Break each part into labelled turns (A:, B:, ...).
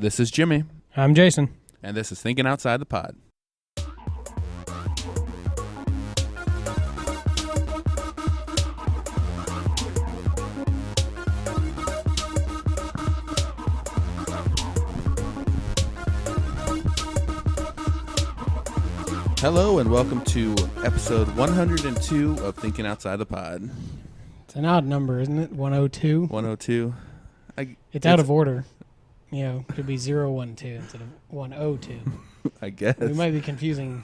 A: This is Jimmy.
B: I'm Jason.
A: And this is Thinking Outside the Pod. Hello and welcome to episode 102 of Thinking Outside the Pod.
B: It's an odd number, isn't it? 102?
A: 102.
B: It's out of order. You know, it could be 012 instead of 102.
A: I guess.
B: We might be confusing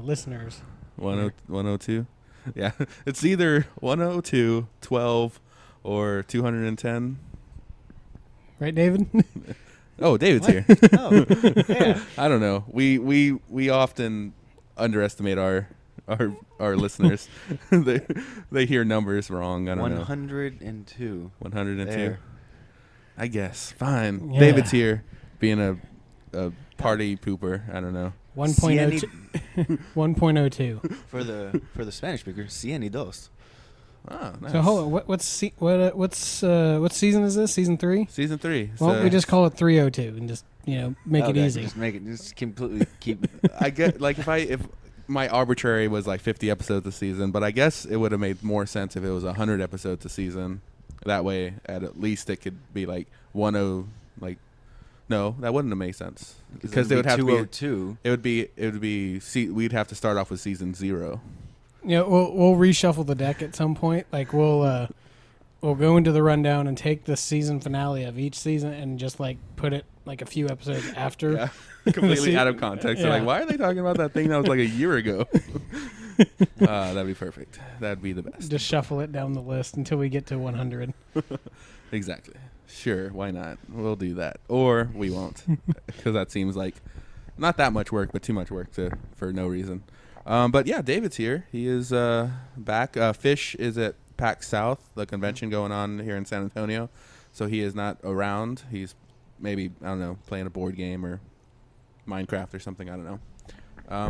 B: listeners.
A: 102? Yeah. It's either 102, 12, or 210.
B: Right, David?
A: Oh, David's here.
C: Oh, yeah.
A: I don't know. We often underestimate our listeners. they hear numbers wrong. I don't know.
C: 102.
A: 102.
C: There.
A: I guess. Fine.
B: Yeah.
A: David's here being a party pooper. I don't know.
B: 1.02. 1.02.
C: For the Spanish speaker, Cieni dos.
A: Oh, nice.
B: So hold on. What season is this? Season 3?
A: Season 3.
B: Well, we just call it 302 and just, make it
C: Okay,
B: easy.
C: Just completely keep.
A: I get like if my arbitrary was like 50 episodes a season, but I guess it would have made more sense if it was 100 episodes a season. That way, at least it could be like 10. Like, no, that wouldn't have made sense because it would have
C: 202.
A: It would be. We'd have to start off with season 0.
B: Yeah, we'll reshuffle the deck at some point. Like we'll go into the rundown and take the season finale of each season and just like put it like a few episodes after.
A: Yeah. Completely out of context.
B: Yeah.
A: They're like, why are they talking about that thing that was like a year ago? That'd be perfect. That'd be the best.
B: Just shuffle it down the list until we get to 100.
A: Exactly. Sure. Why not? We'll do that, or we won't, because that seems like not that much work, but too much work for no reason. But yeah, David's here. He is back. Fish is at PAX South, the convention going on here in San Antonio. So he is not around. He's maybe, I don't know, playing a board game or Minecraft or something. I don't know.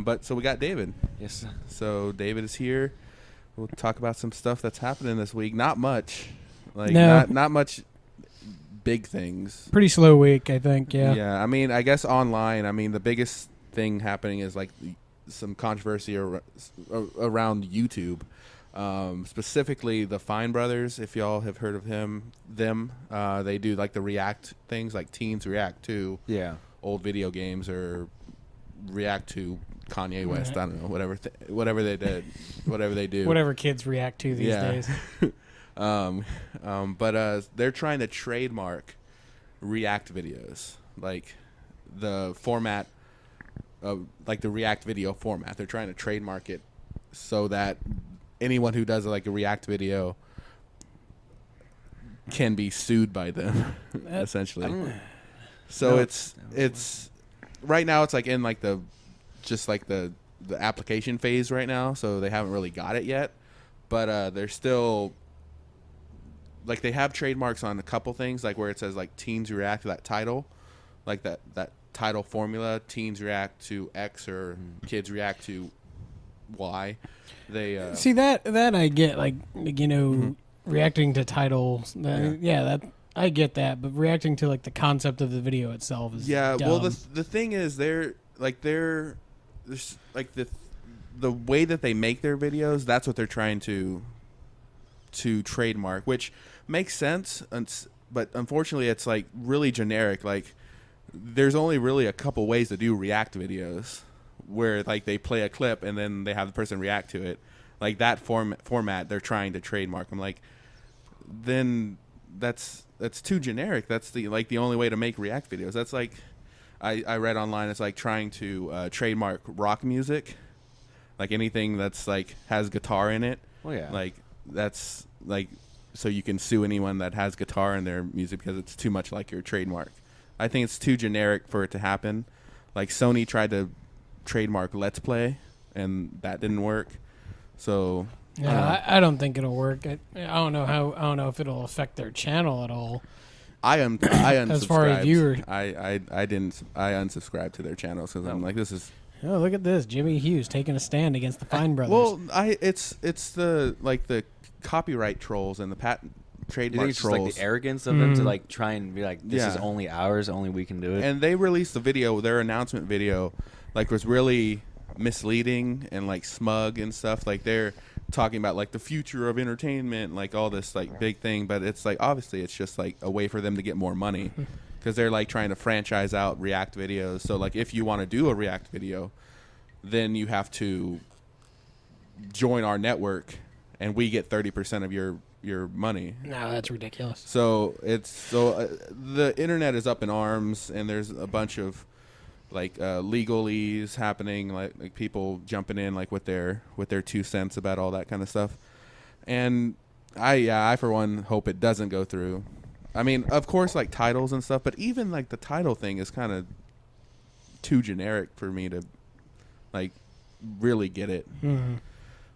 A: But so we got David.
C: Yes.
A: So David is here. We'll talk about some stuff that's happening this week. Not much. Like
B: No.
A: not much big things.
B: Pretty slow week, I think. Yeah.
A: Yeah. I mean, I guess online. I mean, the biggest thing happening is like some controversy around YouTube, specifically the Fine Brothers. If y'all have heard of them, they do like the react things, like teens react to old video games or react to Kanye West. I don't know, whatever they did, whatever they do,
B: Whatever kids react to these days.
A: But they're trying to trademark react videos, like the format. Like the React video format. They're trying to trademark it so that anyone who does like a React video can be sued by them, essentially. So
C: No,
A: it's right now it's like in like the application phase right now, so they haven't really got it yet. But they're still like they have trademarks on a couple things, like where it says like teens react to that title, like that title formula, teens react to X or kids react to Y. They
B: See that I get, like reacting to titles. That I get that, but reacting to like the concept of the video itself is dumb.
A: Well, the thing is there's like the way that they make their videos, that's what they're trying to trademark, which makes sense, but unfortunately it's like really generic. Like there's only really a couple ways to do react videos where like they play a clip and then they have the person react to it. Like that format they're trying to trademark. I'm like, then that's too generic. That's the only way to make react videos. That's like I read online it's like trying to trademark rock music. Like anything that's like has guitar in it.
C: Oh yeah.
A: Like that's like so you can sue anyone that has guitar in their music because it's too much like your trademark. I think it's too generic for it to happen. Like Sony tried to trademark Let's Play, and that didn't work. So
B: yeah, I don't think it'll work. I don't know how. I don't know if it'll affect their channel at all.
A: I unsubscribed.
B: As far as viewers,
A: I unsubscribed to their channels because I'm like, this is.
B: Oh, look at this, Jimmy Hughes taking a stand against the Fine Brothers.
A: Well, it's the copyright trolls and the
C: You think it's just
A: trolls.
C: like the arrogance of them to
B: Mhm.
C: like try and be like, this is
A: Yeah.
C: only ours, only we can do it.
A: And they released the video, their announcement video, like was really misleading and like smug and stuff. Like they're talking about like the future of entertainment, like all this like big thing, but it's like obviously it's just like a way for them to get more money because they're like trying to franchise out React videos. So like if you want to do a React video, then you have to join our network and we get 30% of your money.
B: No, that's ridiculous.
A: So the internet is up in arms, and there's a bunch of like legalese happening, like people jumping in like with their 2 cents about all that kind of stuff. And I for one hope it doesn't go through. I mean, of course, like titles and stuff, but even like the title thing is kind of too generic for me to like really get it.
B: Mhm.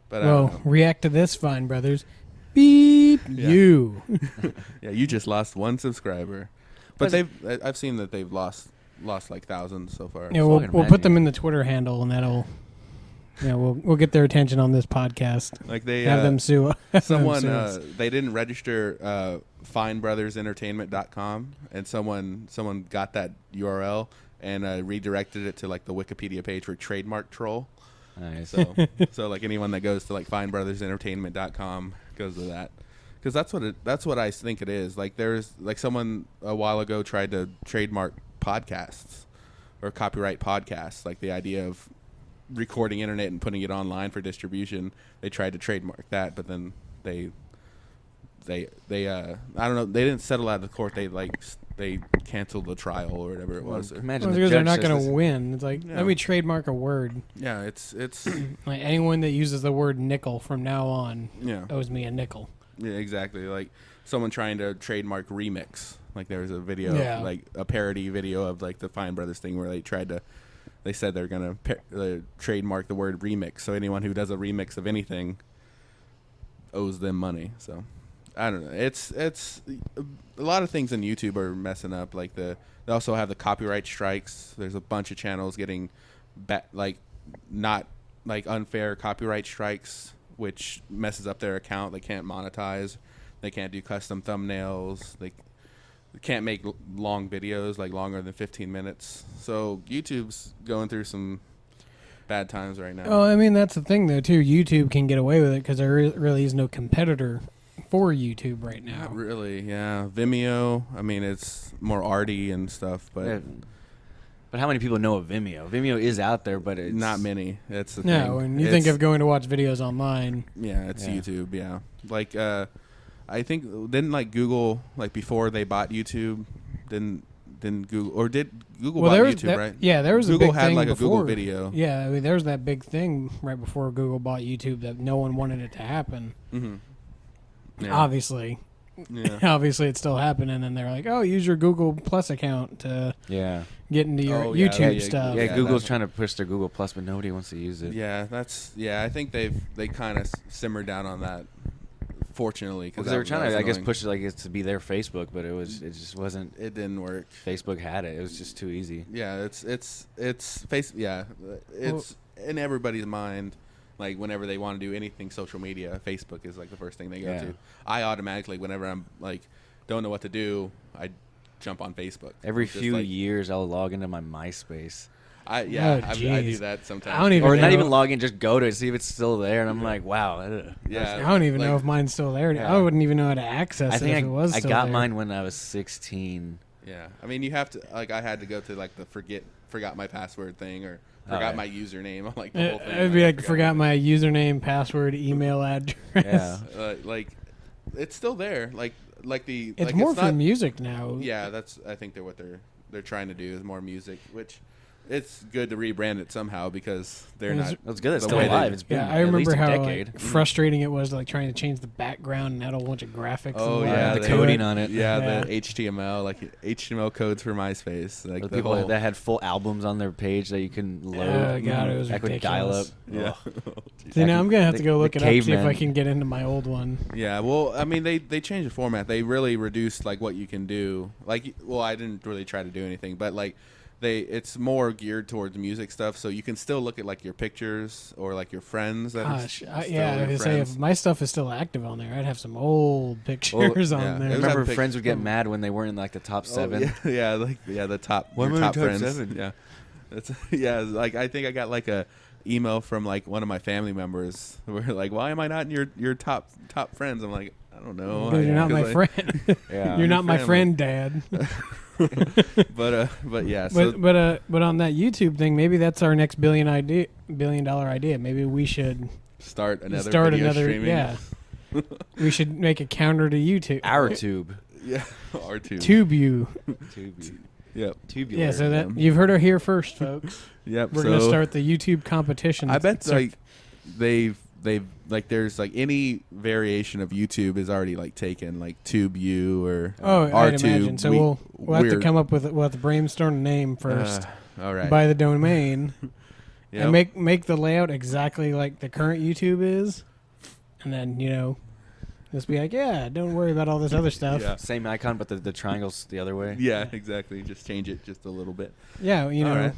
A: But I don't
B: Well,
A: know.
B: react to this, Fine Brothers. Beep
A: Yeah.
B: you.
A: Yeah, you just lost 1 subscriber, but
C: Plus-
A: I've seen that they've lost like thousands so far.
B: Yeah, we'll
C: fucking
B: put
C: imagine.
B: them in the Twitter handle, and that'll. Yeah, we'll get their attention on this podcast.
A: Like they
B: Have them sue. have them
A: someone
B: sue us.
A: they didn't register finebrothers.entertainment.com, and someone got that URL and redirected it to like the Wikipedia page for trademark troll.
C: Nice.
A: So like anyone that goes to like finebrothers.entertainment.com goes to that, because that's what I think it is. Like there's like someone a while ago tried to trademark podcasts or copyright podcasts, like the idea of recording internet and putting it online for distribution. They tried to trademark that, but then they I don't know, they didn't settle out of the court. They canceled the trial or whatever it was.
C: Imagine
B: Well,
C: the
B: because they're
C: judge
B: not
C: says
B: going
C: this-
B: to win. It's like,
A: Yeah.
B: let me trademark a word.
A: Yeah, it's
B: Like anyone that uses the word nickel from now on
A: yeah.
B: owes me a nickel.
A: Yeah, exactly. Like someone trying to trademark remix. Like there was a video,
B: Yeah.
A: like a parody video of like the Fine Brothers thing where they said they're gonna trademark the word remix. So anyone who does a remix of anything owes them money. So I don't know. It's a lot of things in YouTube are messing up. Like they also have the copyright strikes. There's a bunch of channels getting not like unfair copyright strikes, which messes up their account. They can't monetize. They can't do custom thumbnails. They can't make long videos, like longer than 15 minutes. So YouTube's going through some bad times right now.
B: Oh, I mean, that's the thing, though, too. YouTube can get away with it because there really is no competitor for YouTube right now.
A: Not really, yeah. Vimeo, I mean, it's more arty and stuff, but
C: Yeah. But how many people know of Vimeo? Vimeo is out there, but it's
A: not many. That's the
B: No,
A: thing.
B: when you think
A: It's-
B: of going to watch videos online,
A: yeah, it's
C: Yeah.
A: YouTube, yeah. Like, I think, didn't like Google, like before they bought YouTube, didn't Google, or did Google bought
B: there was
A: YouTube,
B: that,
A: right?
B: yeah, there was
A: Google
B: a big
A: had
B: thing
A: like a
B: before.
A: Google video.
B: Yeah, I mean, there was that big thing right before Google bought YouTube that no one wanted it to happen.
A: Mm-hmm. Yeah.
B: Obviously,
A: Yeah.
B: obviously, it's still happening, and they're like, "Oh, use your Google Plus account to
C: Yeah.
B: get into your
A: Oh, yeah,
B: YouTube
A: yeah,
B: stuff."
C: Yeah,
A: Yeah,
C: Google's
A: that's-
C: trying to push their Google Plus, but nobody wants to use it.
A: Yeah, I think they kind of simmered down on that. Fortunately,
C: Because they were trying to, I guess, push it like it's to be their Facebook, but it just wasn't.
A: It didn't work.
C: Facebook had it. It was just too easy.
A: Yeah, it's face. Yeah, it's in everybody's mind. Like whenever they want to do anything social media, Facebook is like the first thing they go
C: Yeah.
A: to. I automatically, whenever I'm like don't know what to do, I jump on Facebook.
C: Every
A: Just
C: few
A: like,
C: years, I'll log into my MySpace.
A: I
B: Oh,
A: do
B: jeez.
A: that sometimes.
B: I don't even
C: Or not
B: know.
C: even log in, just go to it, see if it's still there, and I'm like, wow.
A: Yeah,
B: I don't even
A: like-
B: know if mine's still there.
C: Yeah.
B: I wouldn't even know how to access
C: I
B: it if
C: think
B: it was
C: I
B: still
C: got
B: there.
C: mine when I was 16.
A: Yeah, I mean you have to like I had to go to like the forgot my password thing or
C: Oh,
A: forgot
C: yeah.
A: my username. I'm like the whole thing.
B: It'd be
A: I
B: like forgot my username, password, email address.
C: Yeah.
A: like it's still there. Like the
B: It's
A: like,
B: more
A: it's
B: for
A: not,
B: music now.
A: Yeah, that's I think what they're trying to do is more music, which it's good to rebrand it somehow because they're
B: It's-
A: not.
C: It's good. It's
A: The
C: still
A: way they-
C: alive. It's been
B: Yeah, I
C: at least
B: remember
C: a
B: how
C: decade.
B: like, frustrating it was, like trying to change the background and add a bunch of graphics.
A: Oh
B: and
A: yeah,
C: the
A: they-
C: coding on it.
A: Yeah,
B: Yeah.
A: the HTML HTML codes for MySpace, like
C: The
A: the
C: people
A: whole.
C: that had full albums on their page that you can load.
B: Oh, God, it was
C: back with
B: ridiculous.
C: dial-up.
A: Yeah.
C: Ugh.
B: See, now I'm gonna have to
C: The-
B: go look
C: the
B: it up, see if
C: caveman.
B: I can get into my old one.
A: Yeah, well, I mean, they changed the format. They really reduced like what you can do. Like, well, I didn't really try to do anything, but like it's more geared towards music stuff, so you can still look at like your pictures or like your friends. That
B: Gosh,
A: are still
B: yeah. I
A: your
B: was say
A: friends.
B: if my stuff is still active on there, I'd have some old pictures
A: yeah.
B: on
A: It
C: I
B: there.
A: was
C: remember
A: that
C: friends would get mad when they weren't in like the top 7.
A: Oh, yeah, the top.
C: Why
A: your
C: am I in
A: top
C: top
A: friends.
C: 7?
A: Yeah, that's Like I think I got like a email from like one of my family members where like, why am I not in your top friends? I'm like, I don't know.
B: Because you're not my
A: 'cause
B: friend.
C: Yeah.
B: You're not my
A: family.
B: friend, Dad.
A: but yeah. So
B: But on that YouTube thing, maybe that's our next $1 billion idea. Maybe we should
A: start another video streaming.
B: Yeah, we should make a counter to YouTube.
C: Our tube.
A: Yeah. R2.
B: TubeU.
A: Yep.
C: Tubular.
B: Yeah, so that you've heard it here first, folks.
A: Yep.
B: We're
A: so
B: gonna start the YouTube competition.
A: I bet
B: So-
A: like they've like there's like any variation of YouTube is already like taken, like TubeU or
B: I'd
A: R2.
B: imagine. So we'll have to come up with we'll have to brainstorm a name first.
A: All right.
B: Buy the domain
A: Yep.
B: and make the layout exactly like the current YouTube is, and then just be like, yeah, don't worry about all this other stuff.
A: Yeah.
C: Same icon, but the triangle's the other way.
A: Yeah, exactly. Just change it just a little bit.
B: Yeah,
A: All right.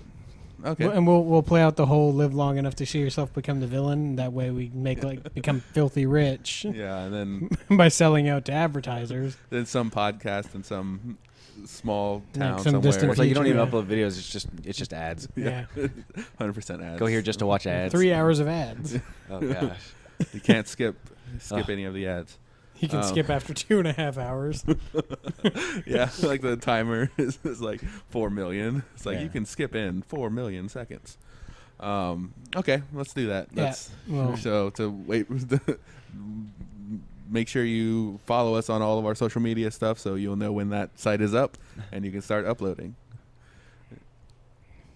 A: Okay.
B: And we'll play out the whole live long enough to see yourself become the villain. That way we make become filthy rich
A: Yeah, and then
B: by selling out to advertisers.
A: some podcast in some small
B: Like
A: town
B: some
A: somewhere.
B: distant
C: It's like you don't even
B: Yeah.
C: upload videos. It's just ads.
B: Yeah.
A: 100% ads.
C: Go here just to watch ads.
B: 3 hours of ads.
C: Oh gosh.
A: You can't skip
C: Ugh.
A: any of the ads.
B: You can skip after 2.5 hours.
A: Yeah, like the timer is like 4 million. It's like
C: Yeah.
A: you can skip in 4 million seconds. Okay, let's do that.
B: Yeah,
A: That's
B: well-
A: so to wait. Make sure you follow us on all of our social media stuff so you'll know when that site is up and you can start uploading.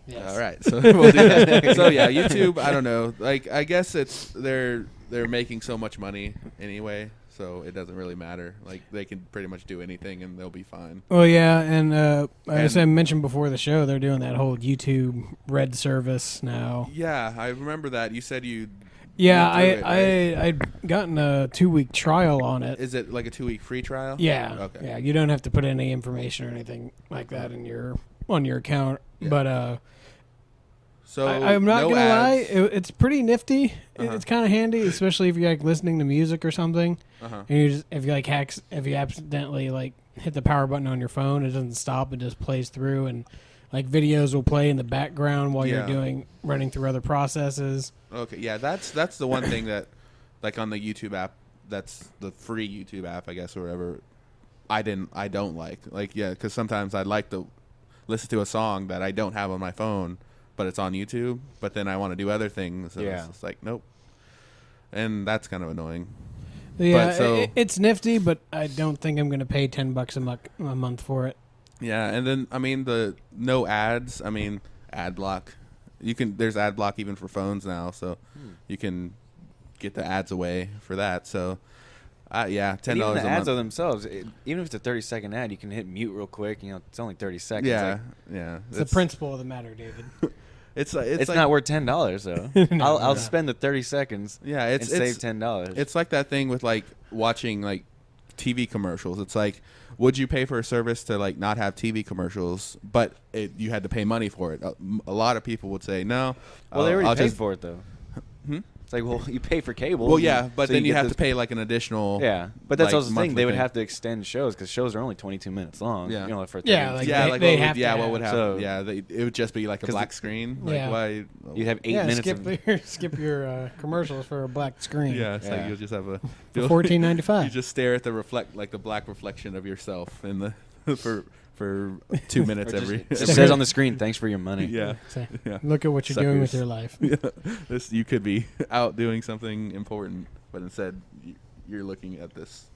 B: Yes.
A: All right, so we'll do that. So yeah, YouTube. I don't know. Like I guess they're making so much money anyway, so it doesn't really matter. Like they can pretty much do anything and they'll be fine.
B: Well, yeah, and as I mentioned before the show, they're doing that whole YouTube Red service now.
A: Yeah, I remember that. You said you.
B: Yeah,
A: went through it, right?
B: I'd gotten a 2-week trial on it.
A: Is it like a 2-week free trial?
B: Yeah,
A: Okay.
B: yeah, you don't have to put any information or anything like that on your account.
A: Yeah.
B: But
A: So
B: I'm not
A: no
B: gonna lie,
A: ads.
B: it's pretty nifty.
A: Uh-huh.
B: It's kind of handy, especially if you're like listening to music or something,
A: Uh-huh.
B: and you just if you accidentally like hit the power button on your phone, it doesn't stop; it just plays through, and like videos will play in the background while
A: Yeah.
B: you're running through other processes.
A: Okay, yeah, that's the one thing that, like on the YouTube app, that's the free YouTube app, I guess, or whatever. I don't like yeah, because sometimes I'd like to listen to a song that I don't have on my phone, but it's on YouTube. But then I want to do other things. So
C: Yeah.
A: it's just like nope, and that's kind of annoying.
B: Yeah,
A: But so-
B: it's nifty, but I don't think I'm going to pay $10 a month for it.
A: Yeah, and then I mean the no ads. I mean ad block. There's ad block even for phones now, so you can get the ads away for that. So yeah, $10
C: And even the
A: a
C: ads
A: month.
C: are themselves. Even if it's a 30-second ad, you can hit mute real quick. It's only 30 seconds.
A: Yeah,
C: Like,
A: yeah.
B: It's the principle of the matter, David.
A: It's
C: it's
A: like,
C: not worth $10 though. I'll spend the 30 seconds.
A: Yeah,
C: and save $10.
A: It's like that thing with like watching like TV commercials. It's like, would you pay for a service to like not have TV commercials, but you had to pay money for it? A lot of people would say no.
C: Well, they already
A: I'll
C: paid
A: just-
C: for it though.
A: Hmm?
C: It's like, well, you pay for cable.
A: Well, yeah, but
C: so
A: then you
C: get
A: have
C: this-
A: to pay like an additional.
C: Yeah, but that's
A: like,
C: also the thing.
A: monthly
C: They would
A: thing.
C: have to extend shows because shows are only 22 minutes long.
A: Yeah.
C: You know, for 30
B: Yeah,
C: minutes.
B: like
A: Yeah,
B: they-
A: like
B: they
A: what
B: have
A: would,
B: to
A: what
B: have-
A: would happen?
C: So-
A: Yeah, it would just be like a
C: 'Cause
A: black screen. Like
B: Yeah.
A: why?
C: You'd have 8 minutes.
B: skip your commercials for a black screen.
A: Yeah, it's like
C: Yeah.
A: you'll just have a.
B: For $14.95.
A: You just stare at the the black reflection of yourself in the for 2 minutes
C: Or just-
A: every.
C: It just
A: every-
C: says on the screen, "Thanks for your money."
A: Yeah.
B: So,
A: Yeah.
B: look at what you're doing with
A: Suckers.
B: your life.
A: Yeah. You could be out doing something important, but instead you're looking at this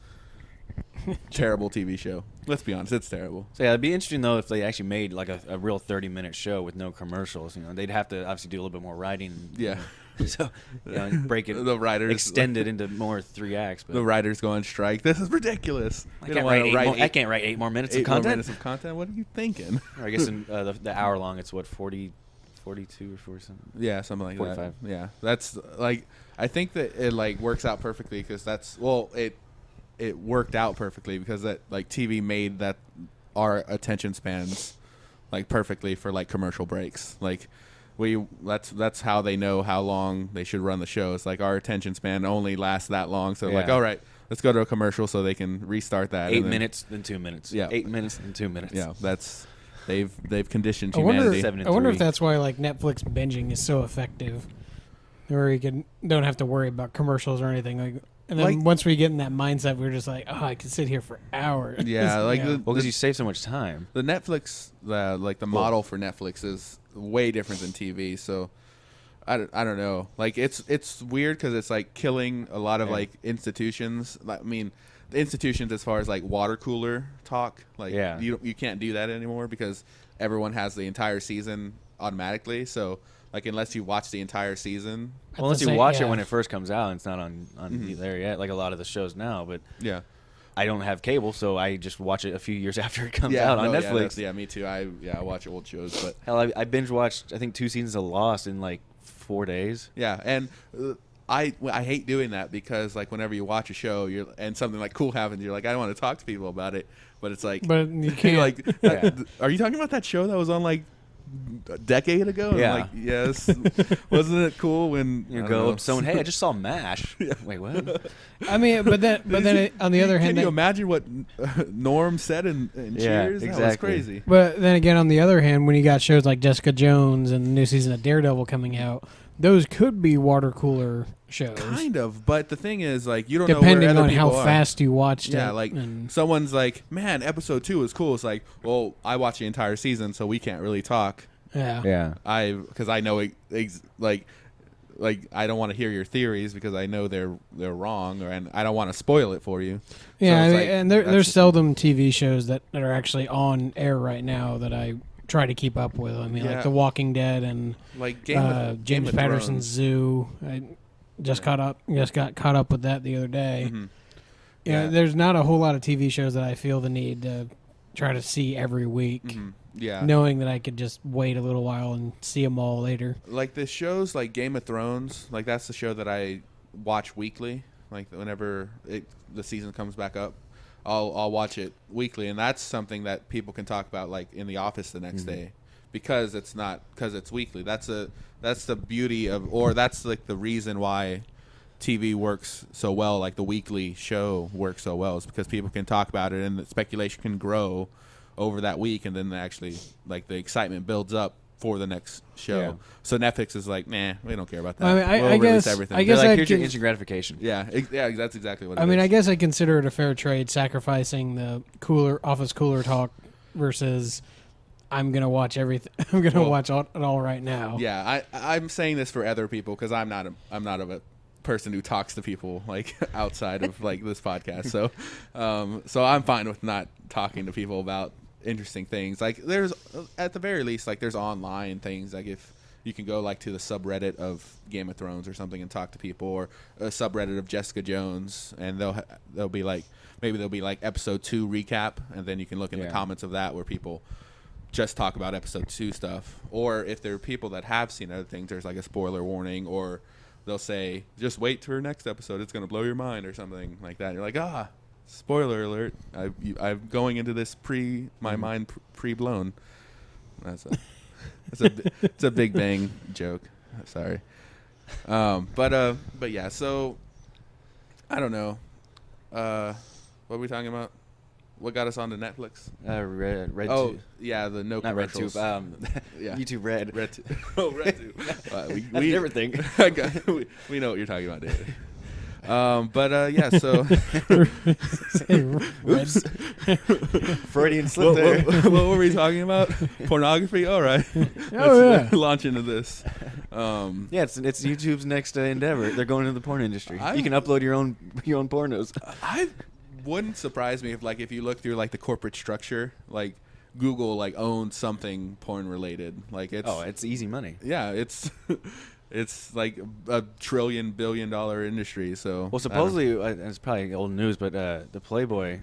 A: terrible TV show. Let's be honest, it's terrible.
C: So yeah, it'd be interesting though if they actually made like a real 30-minute show with no commercials. You know, they'd have to obviously do a little bit more writing.
A: Yeah.
C: So break it,
A: The writers
C: extend it into more 3 acts. But
A: The writers go on strike. This is ridiculous.
C: I
A: They
C: can't
A: don't wanna
C: write I can't write 8 more minutes of
A: 8 more
C: content.
A: minutes of content. What are you thinking?
C: Or I guess in the hour long, it's what 42 or 40 something.
A: Yeah, something like
C: 45.
A: that. Yeah, that's like I think that it like works out perfectly because it worked out perfectly because that like TV made that our attention spans like perfectly for like commercial breaks. Like that's how they know how long they should run the show. It's like our attention span only lasts that long. So like, all right, let's go to a commercial so they can restart that.
C: 8 minutes, then 2 minutes.
A: Yeah.
C: 8 minutes, then 2 minutes.
A: Yeah, that's they've conditioned humanity.
B: I wonder if that's why like Netflix binging is so effective, where you don't have to worry about commercials or anything. Like, and then
A: Like-
B: once we get in that mindset, we're just like, oh, I could sit here for hours.
A: Yeah, like
B: Yeah.
A: the-
C: Well, because you save so much time.
A: The Netflix, the model for Netflix is way different than TV. So I don't know. Like it's weird because it's like killing a lot of like institutions. I mean, the institutions as far as like water cooler talk. Like you can't do that anymore because everyone has the entire season automatically. So like unless you watch the entire season,
C: well, unless you watch it when it first comes out, and it's not on there yet. Like a lot of the shows now, but
A: yeah.
C: I don't have cable, so I just watch it a few years after it comes out on Netflix.
A: Yeah, me too. I watch old shows, but
C: hell, I binge watched I think 2 seasons of Lost in like 4 days.
A: Yeah, and I hate doing that because like whenever you watch a show, and something like cool happens, you're like, I don't want to talk to people about it, but it's like,
B: but you can't.
A: like, are you talking about that show that was on like a decade ago? And
C: Yeah.
A: I'm like, yes. Wasn't it cool when
C: You go up to someone, hey, I just saw MASH. Wait, what?
B: I mean, but then on the other hand,
A: can you imagine what Norm said in Cheers? That was
C: exactly.
A: crazy.
B: But then again, on the other hand, when you got shows like Jessica Jones and the new season of Daredevil coming out, those could be water cooler shows.
A: Kind of, but the thing is, like, you don't
B: depending
A: know where other
B: on how
A: people are.
B: fast you watched it.
A: Yeah, like someone's like, man, episode 2 is cool. It's like, well, I watched the entire season, so we can't really talk.
B: Yeah.
A: Because I know like I don't want to hear your theories because I know they're wrong, and I don't want to spoil it for you.
B: Yeah,
A: so it's like,
B: and there's seldom TV shows that are actually on air right now that I try to keep up with. I mean, like The Walking Dead and
A: like
B: James
A: Game of
B: Patterson's
A: Thrones.
B: Zoo. I just got caught up with that the other day.
A: Mhm.
B: Yeah,
A: Yeah.
B: there's not a whole lot of TV shows that I feel the need to try to see every week.
A: Mhm. Yeah,
B: Knowing that I could just wait a little while and see them all later.
A: like the shows like Game of Thrones, like that's the show that I watch weekly. Like whenever the season comes back up, I'll watch it weekly, and that's something that people can talk about like in the office the next day, because it's weekly. That's the beauty of, or that's like the reason why TV works so well. Like the weekly show works so well is because people can talk about it, and the speculation can grow over that week, and then actually like the excitement builds up for the next show.
C: Yeah.
A: So Netflix is like, nah, we don't care about that.
B: I mean,
A: We'll
B: I
A: release
B: guess
A: everything.
B: I guess
C: They're like,
B: I'd
C: here's your
B: con-
C: instant gratification.
A: yeah, that's exactly what it
B: I mean,
A: is.
B: I guess I consider it a fair trade, sacrificing the office cooler talk versus I'm gonna watch everything. I'm gonna watch it all right now.
A: Yeah, I'm saying this for other people because I'm not a person who talks to people like outside of like this podcast. So I'm fine with not talking to people about interesting things. Like there's at the very least like there's online things, like if you can go like to the subreddit of Game of Thrones or something and talk to people, or a subreddit of Jessica Jones, and they'll be like, maybe there'll be like episode 2 recap, and then you can look in the comments of that where people just talk about episode 2 stuff. Or if there are people that have seen other things, there's like a spoiler warning, or they'll say, just wait for next episode, it's going to blow your mind, or something like that. You're like, spoiler alert. I'm going into this my mind pre-blown. It's a Big Bang joke. Sorry. But yeah, so I don't know. What are we talking about? What got us onto Netflix?
C: Red
A: Oh, yeah, the no
C: not
A: commercials.
C: RedTube.
A: Yeah.
C: YouTube Red.
A: RedTube. Oh, RedTube.
C: That's a different thing.
A: we know what you're talking about, David. Yeah, so
B: Oops.
C: Freudian slip there.
A: what were we talking about? Pornography? All right.
B: Oh, yeah.
A: Launch into this.
C: Yeah, it's YouTube's next endeavor. They're going into the porn industry.
A: I-
C: You can upload your own pornos.
A: I wouldn't surprise me if you look through like the corporate structure, like Google like owns something porn related. Like
C: It's easy money.
A: yeah, it's like a $1 billion industry. So
C: Well, supposedly it's probably old news, but the Playboy,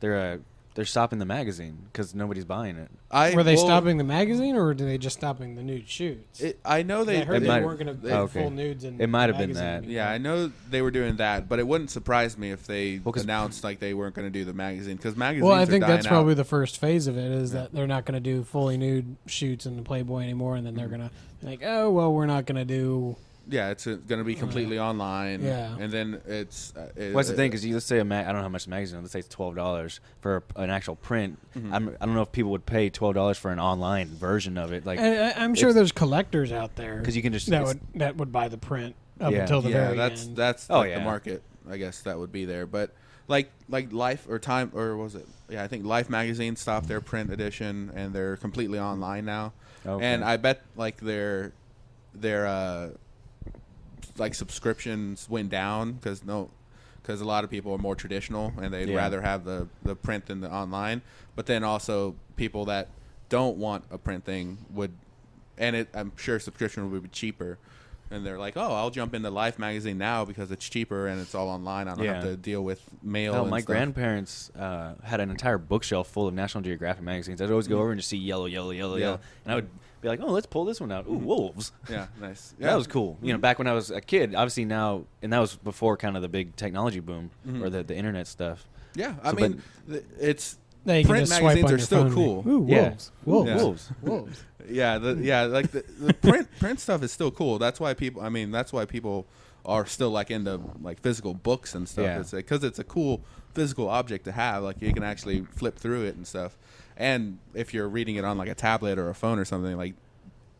C: they're they're stopping the magazine because nobody's buying it.
B: Were they stopping the magazine, or were they just stopping the nude shoots?
A: I know
B: I heard they weren't going to put
C: okay.
B: full nudes in.
C: It might have
B: the
C: been
B: magazine
C: that.
B: anymore.
A: Yeah, I know they were doing that, but it wouldn't surprise me if they announced like they weren't going to do the magazine because magazines.
B: Well, I think
A: are
B: that's
A: dying
B: probably
A: out.
B: the first phase of it is that they're not going to do fully nude shoots in the Playboy anymore, and then they're going to like, oh well, we're not going to do.
A: Yeah, it's going to be completely online.
B: Yeah.
A: And then it's...
C: What's the thing? Because let's say I don't know how much the magazine is. Let's say it's $12 for an actual print.
A: Mm-hmm.
C: I don't know if people would pay $12 for an online version of it. Like,
B: And I'm sure there's collectors out there
C: because you can just
B: that would buy the print up
C: Yeah.
B: until the
A: yeah,
B: very
A: that's
B: end.
A: that's
C: Oh,
A: like
C: yeah.
A: the market. I guess that would be there. But like Life or Time, or was it? Yeah, I think Life magazine stopped their print edition, and they're completely online now.
C: Okay.
A: And I bet like their like subscriptions went down because a lot of people are more traditional and they'd
C: Yeah.
A: rather have the print than the online. But then also people that don't want a print thing would, and I'm sure subscription would be cheaper. And they're like, oh, I'll jump into Life magazine now because it's cheaper and it's all online. I don't have
C: Yeah.
A: to deal with mail.
C: Oh,
A: and
C: my
A: stuff.
C: grandparents had an entire bookshelf full of National Geographic magazines. I'd always go over and just see yellow,
A: Yeah.
C: and I would be like, "Oh, let's pull this one out. Ooh, wolves."
A: Yeah, nice. Yeah,
C: That was cool. You know, back when I was a kid, obviously now, and that was before kind of the big technology boom or the internet stuff.
A: Yeah, I
C: So,
A: mean, it's
B: Now you can
A: print
B: just swipe
A: magazines
B: on
A: are
B: your
A: still
B: phone
A: cool.
B: and, Ooh,
C: Yeah.
B: wolves, wolves,
A: Yeah.
C: Wolves.
B: wolves.
A: Yeah, like the print stuff is still cool. That's why people are still like into like physical books and stuff.
C: Yeah.
A: It's because it's a cool physical object to have. Like you can actually flip through it and stuff. And if you're reading it on like a tablet or a phone or something, like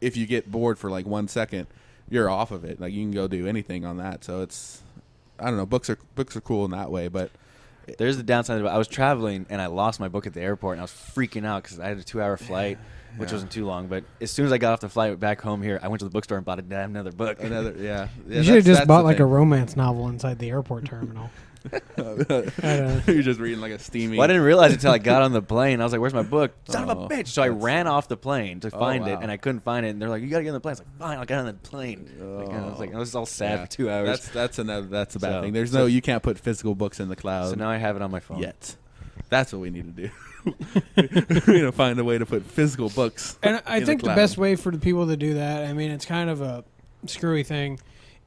A: if you get bored for like 1 second, you're off of it. Like you can go do anything on that. So it's, I don't know, books are cool in that way, but
C: There's the downside of it. I was traveling and I lost my book at the airport and I was freaking out because I had a 2-hour flight, which
A: Yeah.
C: wasn't too long. But as soon as I got off the flight back home here, I went to the bookstore and bought another book.
A: yeah.
B: You should have just bought like a romance novel inside the airport terminal.
A: You're just reading like a steamy.
C: Well, I didn't realize it until I got on the plane. I was like, "Where's my book? Son of a
A: Oh,
C: bitch!" So I
A: that's-
C: ran off the plane to find
A: wow.
C: it, and I couldn't find it. And they're like, "You gotta get on the plane." I was like, "Fine, I'll get on the plane." Like, I was all sad
A: Yeah.
C: for 2 hours.
A: That's a bad
C: So-
A: thing. There's
C: so-
A: you can't put physical books in the cloud
C: So now I have it on my phone.
A: yet. That's what we need to do. We need to find a way to put physical books.
B: And I
A: in
B: think the
A: cloud.
B: best way for the people to do that, I mean, it's kind of a screwy thing.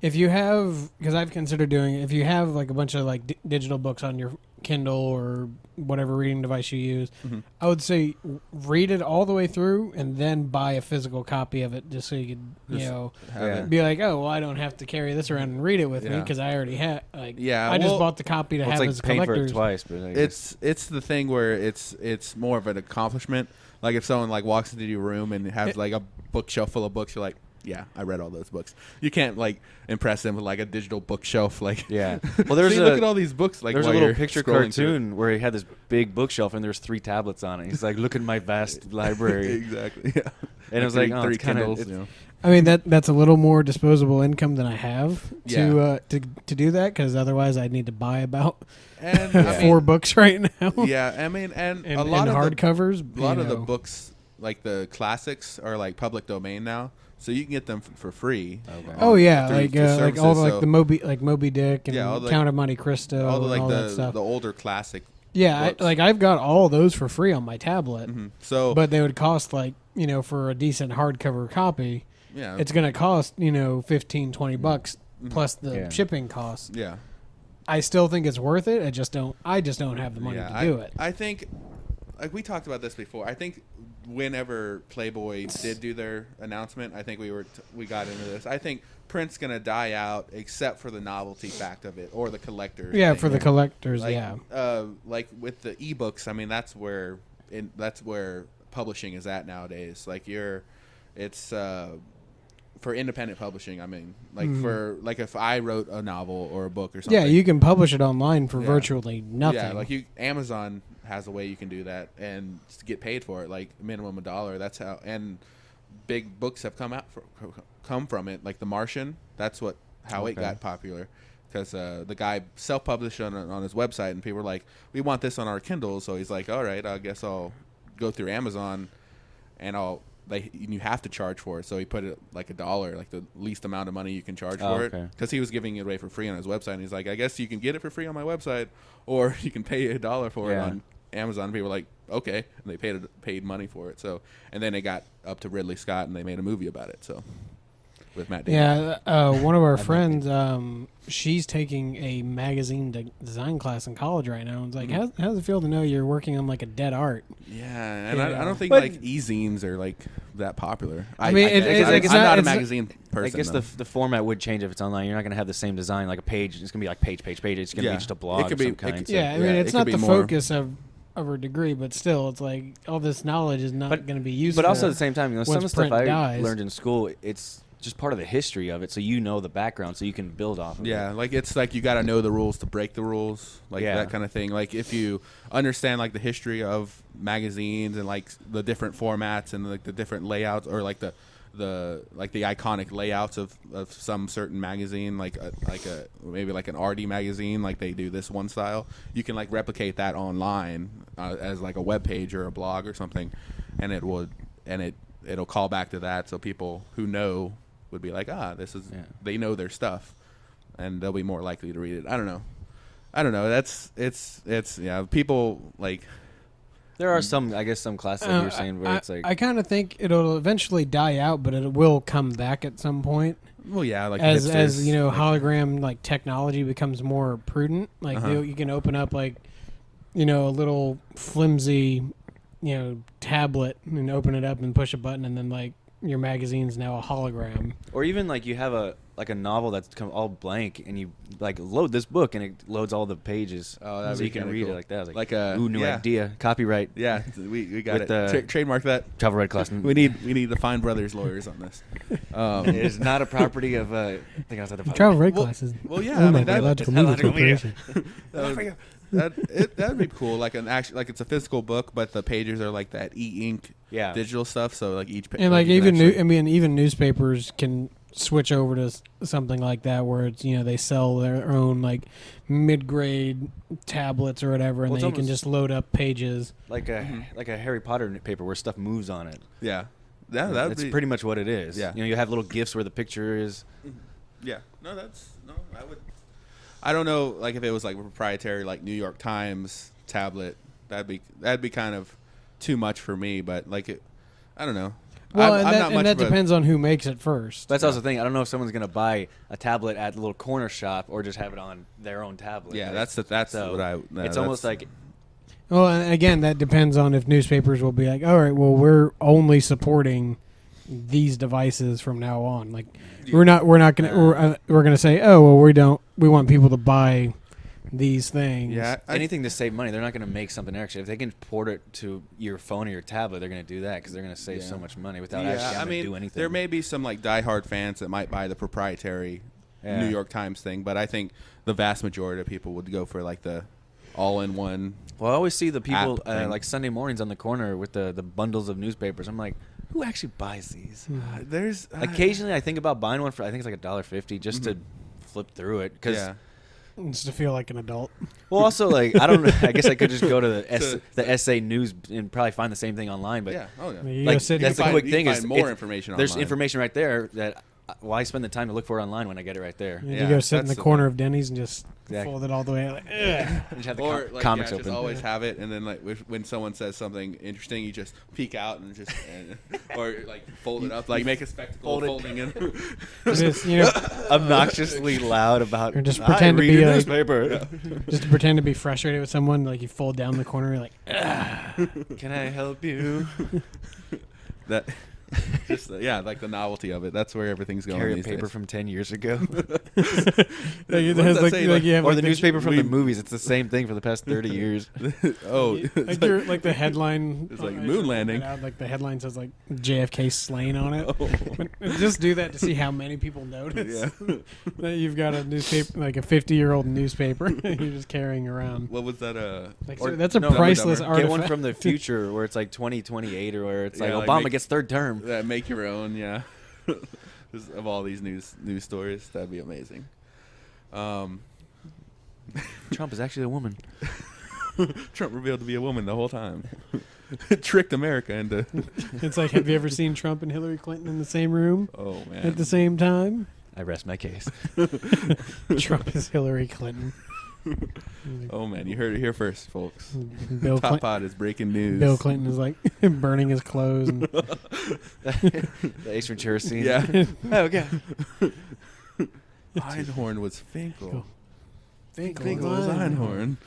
B: If you have, because I've considered doing it, if you have like a bunch of like digital books on your Kindle or whatever reading device you use, I would say read it all the way through and then buy a physical copy of it just so you could,
A: Just
B: have
C: Yeah.
B: it. Be like, oh, well, I don't have to carry this around and read it with me
A: Yeah.
B: because I already have, like,
A: Yeah,
B: I just
A: well-
B: bought the copy to
C: Well,
B: have
C: it's
B: as
C: like paying for it
B: collector's.
C: twice, but I guess-
A: It's the thing where it's more of an accomplishment. Like if someone like walks into your room and has like a bookshelf full of books, you're like, yeah, I read all those books. You can't like impress them with like a digital bookshelf. Like,
C: Yeah. Well, there's
A: see,
C: a
A: look at all these books. Like
C: there's a
A: while
C: little
A: you're
C: picture
A: scrolling through it.
C: cartoon where he had this big bookshelf and there's 3 tablets on it. He's like, "Look at my vast library."
A: Exactly. Yeah.
C: And it was like, oh,
A: three
C: it's kinda-
A: Kindles.
C: it's-
A: You know.
B: I mean that's a little more disposable income than I have
A: Yeah.
B: to do that because otherwise I'd need to buy about
A: And I mean,
B: 4 books right now.
A: yeah, I mean, and
B: and,
A: a lot
B: and
A: of the
B: hardcovers.
A: a lot
B: you
A: of the
B: know.
A: books, like the classics, are like public domain now, so you can get them for free.
C: Okay.
B: Oh yeah,
A: through
B: like all
A: services,
B: the
A: so
B: Moby Dick and
A: Yeah, all the,
B: Count of Monte Cristo
A: all the
B: and all that
A: the
B: stuff.
A: older classic.
B: Yeah,
A: books.
B: I've got all those for free on my tablet,
A: So,
B: but they would cost like for a decent hardcover copy,
A: yeah,
B: it's going to cost $15-20 bucks plus the
C: Yeah.
B: shipping costs.
A: yeah,
B: I still think it's worth it. I just don't have the money
A: yeah.
B: to do it.
A: I think, like we talked about this before. I think whenever Playboy did do their announcement, I think we got into this. I think print's gonna die out except for the novelty fact of it or the collectors.
B: Yeah,
A: thing.
B: for the collectors.
A: Like,
B: yeah.
A: like with the ebooks, I mean that's where publishing is at nowadays. Like it's for independent publishing. I mean, like for like if I wrote a novel or a book or something.
B: Yeah, you can publish it online for
A: Yeah.
B: virtually nothing.
A: Yeah, like Amazon has a way you can do that and get paid for it, like minimum $1. That's how. And big books have come from it, like The Martian. That's how it
C: Okay.
A: got popular, because the guy self-published on his website, and people were like, "We want this on our Kindle." So he's like, "All right, I guess I'll go through Amazon, and you have to charge for it." So he put it like $1, like the least amount of money you can charge for it,
C: okay.
A: because he was giving it away for free on his website. And he's like, "I guess you can get it for free on my website, or you can pay $1 for it
C: Yeah.
A: on Amazon. People were like, okay, and they paid money for it. So, and then it got up to Ridley Scott, and they made a movie about it. So, with Matt Damon.
B: Yeah, one of our friends, she's taking a magazine design class in college right now. It's like, how does it feel to know you're working on like a dead art?
A: Yeah, and I don't think
C: But-
A: like e-zines are like that popular.
B: I mean,
A: I'm not a magazine person.
C: I guess
A: though.
C: the format would change if it's online. You're not going to have the same design like a page. It's going to be like page. It's going to
A: Yeah.
C: be just a blog
A: It could
C: of
A: be-
C: some
A: it
C: kind.
A: could-
C: so-
B: Yeah, I mean,
A: Yeah,
B: it's
A: it
B: not
A: could
B: the
A: be more-
B: focus of her degree, but still, it's like all this knowledge is not
C: But-
B: going to be useful.
C: But also at the same time, some of the
B: once
C: stuff
B: print
C: I
B: dies.
C: learned in school, it's just part of the history of it, so you know the background, so you can build off of it.
A: Yeah, like it's like you got to know the rules to break the rules, like
C: Yeah.
A: that kind of thing. Like if you understand like the history of magazines and like the different formats and like the different layouts, or like the iconic layouts of some certain magazine, like maybe like an RD magazine, like they do this one style. You can like replicate that online as like a web page or a blog or something, and it'll call back to that, so people who know would be like, this is they know their stuff, and they'll be more likely to read it. I don't know. That's it's people like.
C: There are some, I guess, some classes like you were saying where it's like
B: I kind of think it'll eventually die out, but it will come back at some point.
A: Well, yeah, like
B: as
A: hipsters,
B: you know,
A: like,
B: hologram like technology becomes more prudent. Like you can open up like a little flimsy tablet and open it up and push a button, and then like your magazine's now a hologram.
C: or even like you have a novel that's all blank, and you like load this book, and it loads all the pages,
A: that'd
C: so
A: be
C: you can
A: kinda
C: read
A: cool.
C: it like that. I was
A: Like a
C: ooh, new idea, copyright,
A: Yeah, we got
C: With
A: it.
C: the-
A: Trademark that.
C: copyright class.
A: We need the Fine Brothers lawyers on this.
C: It is not a property of I think I was at the
B: Travel rate
A: Well-
B: classes.
A: well, yeah,
B: owned
A: I
B: by
A: mean,
B: the
A: that-
B: Biological
C: Biological
B: Media
C: Media.
B: Corporation.
A: That'd be cool. Like it's a physical book, but the pages are like that e-ink
C: Yeah.
A: digital stuff. So like each page,
B: And like
A: you can
B: even
A: actually-
B: even newspapers can switch over to something like that, where it's they sell their own like mid-grade tablets or whatever, and
C: Well,
B: then
C: it's
B: you can
C: almost-
B: just load up pages.
C: like a Harry Potter paper where stuff moves on it.
A: yeah, that'd
C: That's
A: be
C: pretty much what it is.
A: Yeah.
C: You have little gifs where the picture is.
A: Yeah. No, I would. I don't know, like if it was like a proprietary, like New York Times tablet, that'd be kind of too much for me. But like I don't know.
B: Well,
A: I'm not much
B: that
A: of a-
B: depends on who makes it first.
C: That's also the thing. I don't know if someone's gonna buy a tablet at the little corner shop or just have it on their own tablet.
A: Yeah,
C: Like,
A: that's
C: so
A: what I.
C: it's almost like
B: Well, and again, that depends on if newspapers will be like, all right, well, we're only supporting these devices from now on. Like, we're not gonna we're gonna say, oh, well, we want people to buy these things.
A: Yeah,
C: anything to save money. They're not going to make something extra. If they can port it to your phone or your tablet, they're going to do that because they're going to save so much money without actually having to do anything.
A: there may be some like diehard fans that might buy the proprietary New York Times thing, but I think the vast majority of people would go for like the all-in-one.
C: Well, I always see the people
A: app thing.
C: like Sunday mornings on the corner with the bundles of newspapers. I'm like, who actually buys these?
A: There's
C: Occasionally, I think about buying one for I think it's like $1.50 just to flip through it because.
A: yeah.
B: Just to feel like an adult.
C: Well, also like I don't know. I guess I could just go to the SA News and probably find the same thing online. But
A: Yeah. Oh yeah.
B: You
C: like
B: go sit
C: that's
B: and
C: the quick
A: you
C: thing
A: can
C: is
A: find more
C: it's-
A: information
C: There's
A: online.
C: information right there that why spend the time to look for it online when I get it right there?
B: you
A: Yeah,
B: go sit in
A: that's
B: the
A: the
B: corner
A: thing.
B: of Denny's and just
C: Exactly.
B: fold it all the way. Like, ugh.
C: And just have the
A: Or like,
C: comics
A: yeah,
C: open.
A: just always have it, and then like when someone says something interesting, you just peek out and just or like fold it up, like make a spectacle
C: Fold it.
A: folding it.
B: Just,
C: Obnoxiously loud about.
B: Or just
C: "I
B: pretend to
C: read
B: be
C: a
B: like-
C: newspaper.
B: just to pretend to be frustrated with someone, like you fold down the corner, you're like, ugh.
C: Can I help you?
A: That just like the novelty of it. That's where everything's going.
C: Carry a
A: these
C: paper
A: days.
C: from 10 years ago,
B: Like, it
A: What
B: has
A: does that
B: like,
A: say?
B: like you have
C: or
B: like
C: the newspaper from
A: we-
C: the movies. It's the same thing for the past 30 years.
A: Oh,
B: like your like the headline.
A: It's like
B: I
A: moon
B: should
A: landing.
B: point out, like the headline says like JFK slain on it.
A: Oh.
B: But just do that to see how many people notice
A: Yeah.
B: that you've got a newspaper, like a 50-year-old newspaper, you're just carrying around.
A: What was that?
B: Like,
C: Or-
B: so that's a
C: no,
B: priceless
A: Dumber.
B: artifact.
C: Get one from the future where it's like 2028 or where it's like
A: Yeah, like
C: Obama
A: make-
C: gets third term.
A: That make your own, yeah. Of all these news stories, that'd be amazing.
C: Trump is actually a woman.
A: Trump revealed to be a woman the whole time. Tricked America into.
B: It's like, have you ever seen Trump and Hillary Clinton in the same room
A: Oh man.
B: at the same time?
C: I rest my case.
B: Trump is Hillary Clinton.
A: Oh man, you heard it here first, folks.
B: Bill
A: Top
B: Clinton,
A: Pod is breaking news.
B: Bill Clinton is like burning his clothes. And
C: The Ace Ventura scene.
A: Yeah.
C: Oh god.
A: Einhorn was Finkel.
B: Finkel
A: Was Einhorn.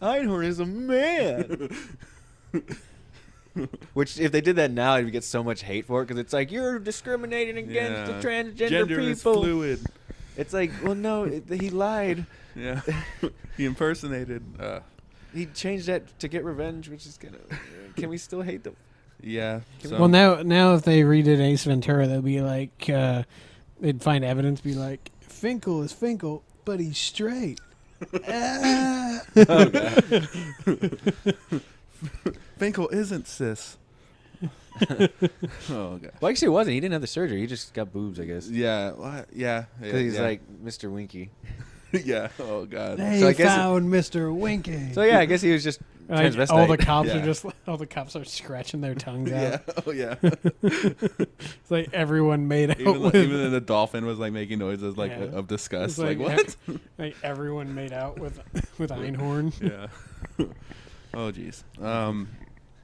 C: Einhorn is a man. Which, if they did that now, I'd get so much hate for it because it's like you're discriminating against the transgender
A: Gender
C: people.
A: is fluid.
C: It's like, well, no, he lied.
A: Yeah. He impersonated.
C: He changed that to get revenge, which is kind of. Can we still hate them?
A: Yeah. So,
B: well, now if they redid Ace Ventura, they'll be like, they'd find evidence, be like, Finkel is Finkel, but he's straight.
A: Finkel isn't cis. Oh god.
C: Well, actually, it wasn't. He didn't have the surgery. He just got boobs, I guess.
A: Yeah. What? Yeah.
C: Because he's
A: yeah.
C: like Mr. Winky.
A: Yeah. Oh god.
B: They
C: So I guess
B: found Mr. Winky.
C: So yeah, I guess he was just
B: Like,
C: transvestite.
B: all the cops
A: Yeah.
B: are just all the cops are scratching their tongues
A: Yeah.
B: out.
A: Oh yeah.
B: It's like everyone made out
A: even
B: with
A: then the dolphin was like making noises like
B: Yeah.
A: of disgust.
B: It's
A: Like,
B: like,
A: what?
B: like everyone made out with Einhorn.
A: Yeah. Oh jeez.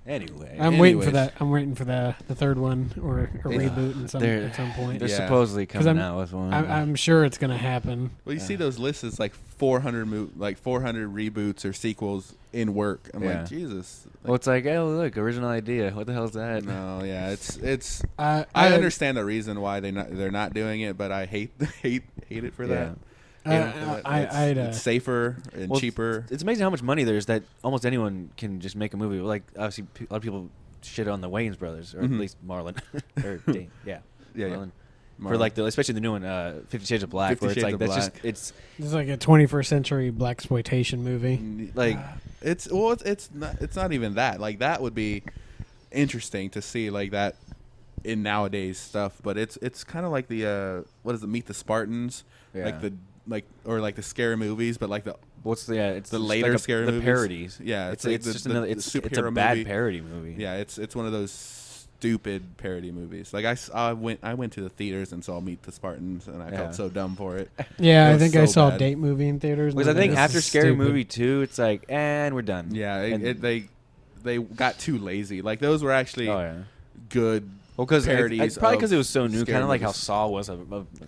C: Anyway,
B: I'm waiting for
A: Anyways.
B: that. I'm waiting for the third one or a
C: Yeah.
B: reboot at some point.
C: they're
A: Yeah.
C: supposedly
B: 'Cause
C: coming out with one.
B: I'm sure it's gonna happen.
A: Well, you see those lists, it's like 400 400 reboots or sequels in work. I'm
C: Yeah.
A: like, Jesus.
C: Well, it's like, oh look, original idea. What the hell is that?
A: No, yeah, it's.
B: I
A: I understand the reason why they're not doing it, but I hate it for that. Hate 'em for that. It's safer and
C: Well,
A: cheaper.
C: It's amazing how much money there is that almost anyone can just make a movie. Like obviously, a lot of people shit on the Wayans brothers, or
A: Mhm.
C: at least Marlon, or Dane. Yeah,
A: Yeah,
C: Marlon.
A: yeah.
C: For like especially the new one, 50 Shades of Black,
A: 50
C: where it's
A: Shades
C: like
A: of
C: that's
A: Black.
C: just it's
B: This is like a 21st century blaxploitation movie.
C: like
A: it's not even that. Like that would be interesting to see like that in nowadays stuff, but it's kind of like the what is it, Meet the Spartans,
C: Yeah.
A: like the scary movies, but like the
C: what's the it's
A: the
C: just
A: later
C: like
A: scary
C: the
A: movies.
C: parodies.
A: Yeah,
C: it's
A: like
C: just
A: the
C: another it's a
A: superhero
C: bad
A: movie.
C: parody movie.
A: Yeah, it's one of those stupid parody movies. Like I went to the theaters and saw Meet the Spartans, and I
C: Yeah.
A: felt so dumb for it.
B: Yeah,
A: It
B: I
A: was
B: think I
A: so
B: saw
A: bad.
B: a date movie in theaters.
C: Because I
B: and
C: think
B: this
C: after
B: is
C: Scary
B: stupid.
C: Movie 2, it's like, and we're done.
A: Yeah,
C: And-
A: they got too lazy. Like those were actually
C: Oh yeah.
A: good.
C: Well, because
A: parodies
C: probably
A: of
C: because it was so new,
A: scary
C: kind of like how
A: movies.
C: Saw was a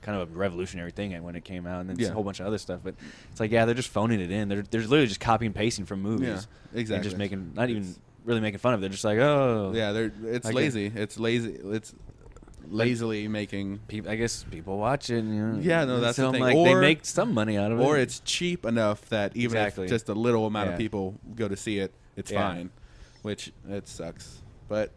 C: kind of a revolutionary thing when it came out, and then
A: Yeah.
C: a whole bunch of other stuff. But it's like, yeah, they're just phoning it in. They're literally just copying and pasting from movies.
A: Yeah, exactly.
C: And just making not even really making fun of it. They're just like, oh,
A: Yeah, it's
C: I get-
A: lazy. It's lazy. It's lazily making,
C: I guess people watch it. You know,
A: Yeah, no, that's
C: so
A: the
C: I'm
A: thing.
C: like, they
A: Or-
C: make some money out of it,
A: or it's cheap enough that even
C: Exactly.
A: if just a little amount
C: Yeah.
A: of people go to see it, it's
C: Yeah.
A: fine. Which it sucks. But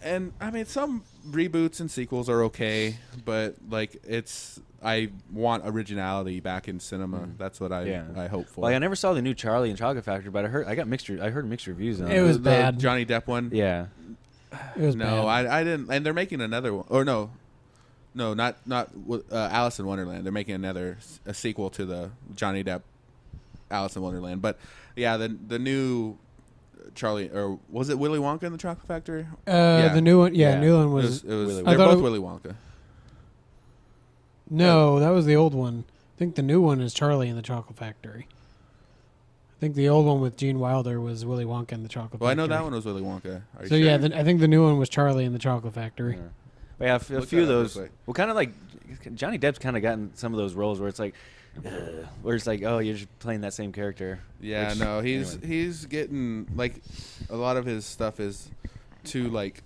A: and I mean, some reboots and sequels are okay, but like I want originality back in cinema. That's what I hope for.
C: Like I never saw the new Charlie and Chocolate Factory, but I heard mixed reviews on it.
B: It was
A: The
B: bad.
A: Johnny Depp one.
C: Yeah.
B: It was
A: No,
B: bad.
A: I didn't. And they're making another one. Or no, not Alice in Wonderland. They're making a sequel to the Johnny Depp Alice in Wonderland. But yeah, the new Charlie, or was it Willy Wonka in the Chocolate Factory?
B: The new one,
C: Yeah.
B: new one
A: It
B: was.
A: was
C: Willy
A: they're
B: Wonka.
A: both Willy Wonka.
B: No, that was the old one. I think the new one is Charlie and the Chocolate Factory. I think the old one with Gene Wilder was Willy Wonka and the Chocolate
A: Well, I
B: Factory.
A: know that one was Willy Wonka. Are you
B: So
A: sure?
B: yeah, I think the new one was Charlie and the Chocolate Factory.
C: Yeah. But yeah, a
A: Look
C: few of
A: that up real
C: those.
A: quick.
C: Well, kind of like Johnny Depp's kind of gotten some of those roles where it's like, where it's like, oh, you're just playing that same character.
A: Yeah,
C: Which,
A: no, he's
C: anyway.
A: he's getting like a lot of his stuff is too like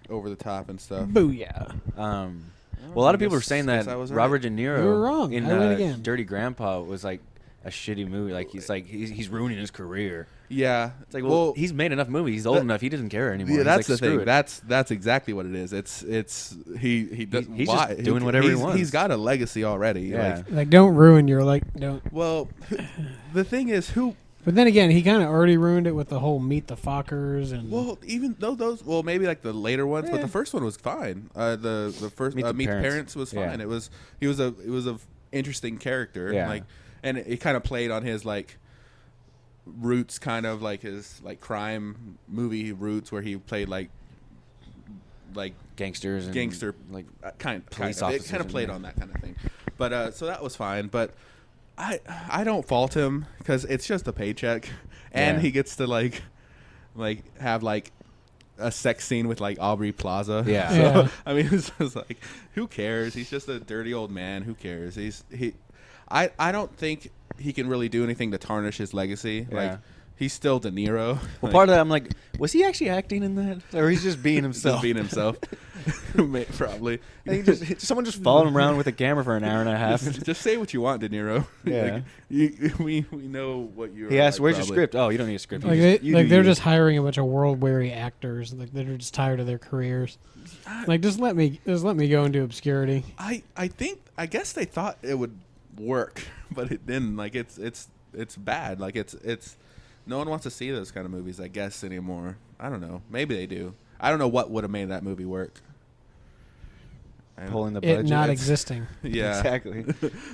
A: over the top and stuff.
B: Booyah!
C: Well, a lot of people were saying that
A: I was right.
C: Robert De Niro
B: You were wrong.
C: in
B: I win again.
C: Dirty Grandpa was like a shitty movie. Like he's ruining his career.
A: Yeah,
C: It's like, well, he's made enough movies. He's old enough. He doesn't care anymore.
A: Yeah,
C: He's
A: that's
C: like,
A: the
C: screw
A: thing.
C: it.
A: That's exactly what it is. He does.
C: He's
A: why?
C: just doing whatever he wants.
A: He's got a legacy already.
C: Yeah.
B: Like, don't ruin your don't.
A: Well, the thing is, who?
B: But then again, he kind of already ruined it with the whole Meet the Fockers and.
A: Well, even though those, well, maybe like the later ones, but
C: Eh.
A: the first one was fine. The first
C: Meet the
A: Meet the
C: Parents.
A: Parents was
C: Yeah.
A: fine. It was a interesting character.
C: Yeah.
A: Like, and it kind of played on his like roots, kind of like his like crime movie roots, where he played like
C: Gangsters and
A: gangster
C: like
A: kind
C: police
A: of. It
C: officers
A: kind of
C: and
A: played
C: that.
A: on that kind of thing. But so that was fine. But I don't fault him because it's just a paycheck, and he gets to like have like a sex scene with like Aubrey Plaza.
C: Yeah.
A: So
B: Yeah.
A: I mean, it's just like, who cares? He's just a dirty old man. Who cares? I don't think he can really do anything to tarnish his legacy.
C: Yeah.
A: Like, he's still De Niro.
C: Well, part of that, I'm like, was he actually acting in that, or he's just being himself?
A: Just being himself. Probably.
C: And someone just followed him around with a camera for an hour and a half.
A: Just say what you want, De Niro.
C: Yeah.
A: We know what you're.
C: He asked,
A: like,
C: "Where's
A: probably.
C: your script?" Oh, you don't need a script.
B: Like, they're
C: you.
B: just hiring a bunch of world weary actors. Like they're just tired of their careers. Like just let me go into obscurity.
A: I guess they thought it would work, but it didn't. Like it's bad. Like it's no one wants to see those kind of movies, I guess, anymore. I don't know. Maybe they do. I don't know what would have made that movie work.
C: Pulling the
B: It
C: budget.
B: not existing.
A: Yeah,
C: Exactly.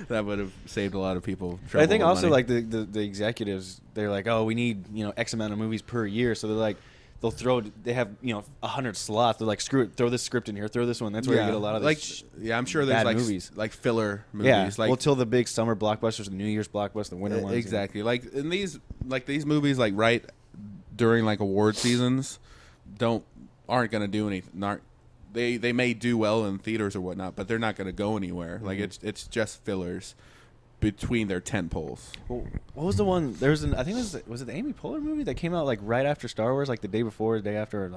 A: That would have saved a lot of people
C: But
A: trouble.
C: I think
A: and
C: also
A: money.
C: like the executives, they're like, oh, we need X amount of movies per year, so they're like, they have 100 slots. They're like, screw it, throw this script in here, throw this one. That's where you get a lot of these
A: I'm sure there's
C: bad
A: like
C: movies.
A: like filler movies.
C: Yeah,
A: Like
C: well, till the big summer blockbusters, the New Year's blockbuster, the winter ones.
A: exactly. Like in these movies, like right during like award seasons, aren't gonna do anything. They may do well in theaters or whatnot, but they're not gonna go anywhere. Like it's just fillers between their tent poles.
C: Well, what was the one? There was I think was it the Amy Poehler movie that came out like right after Star Wars, like the day before, the day after?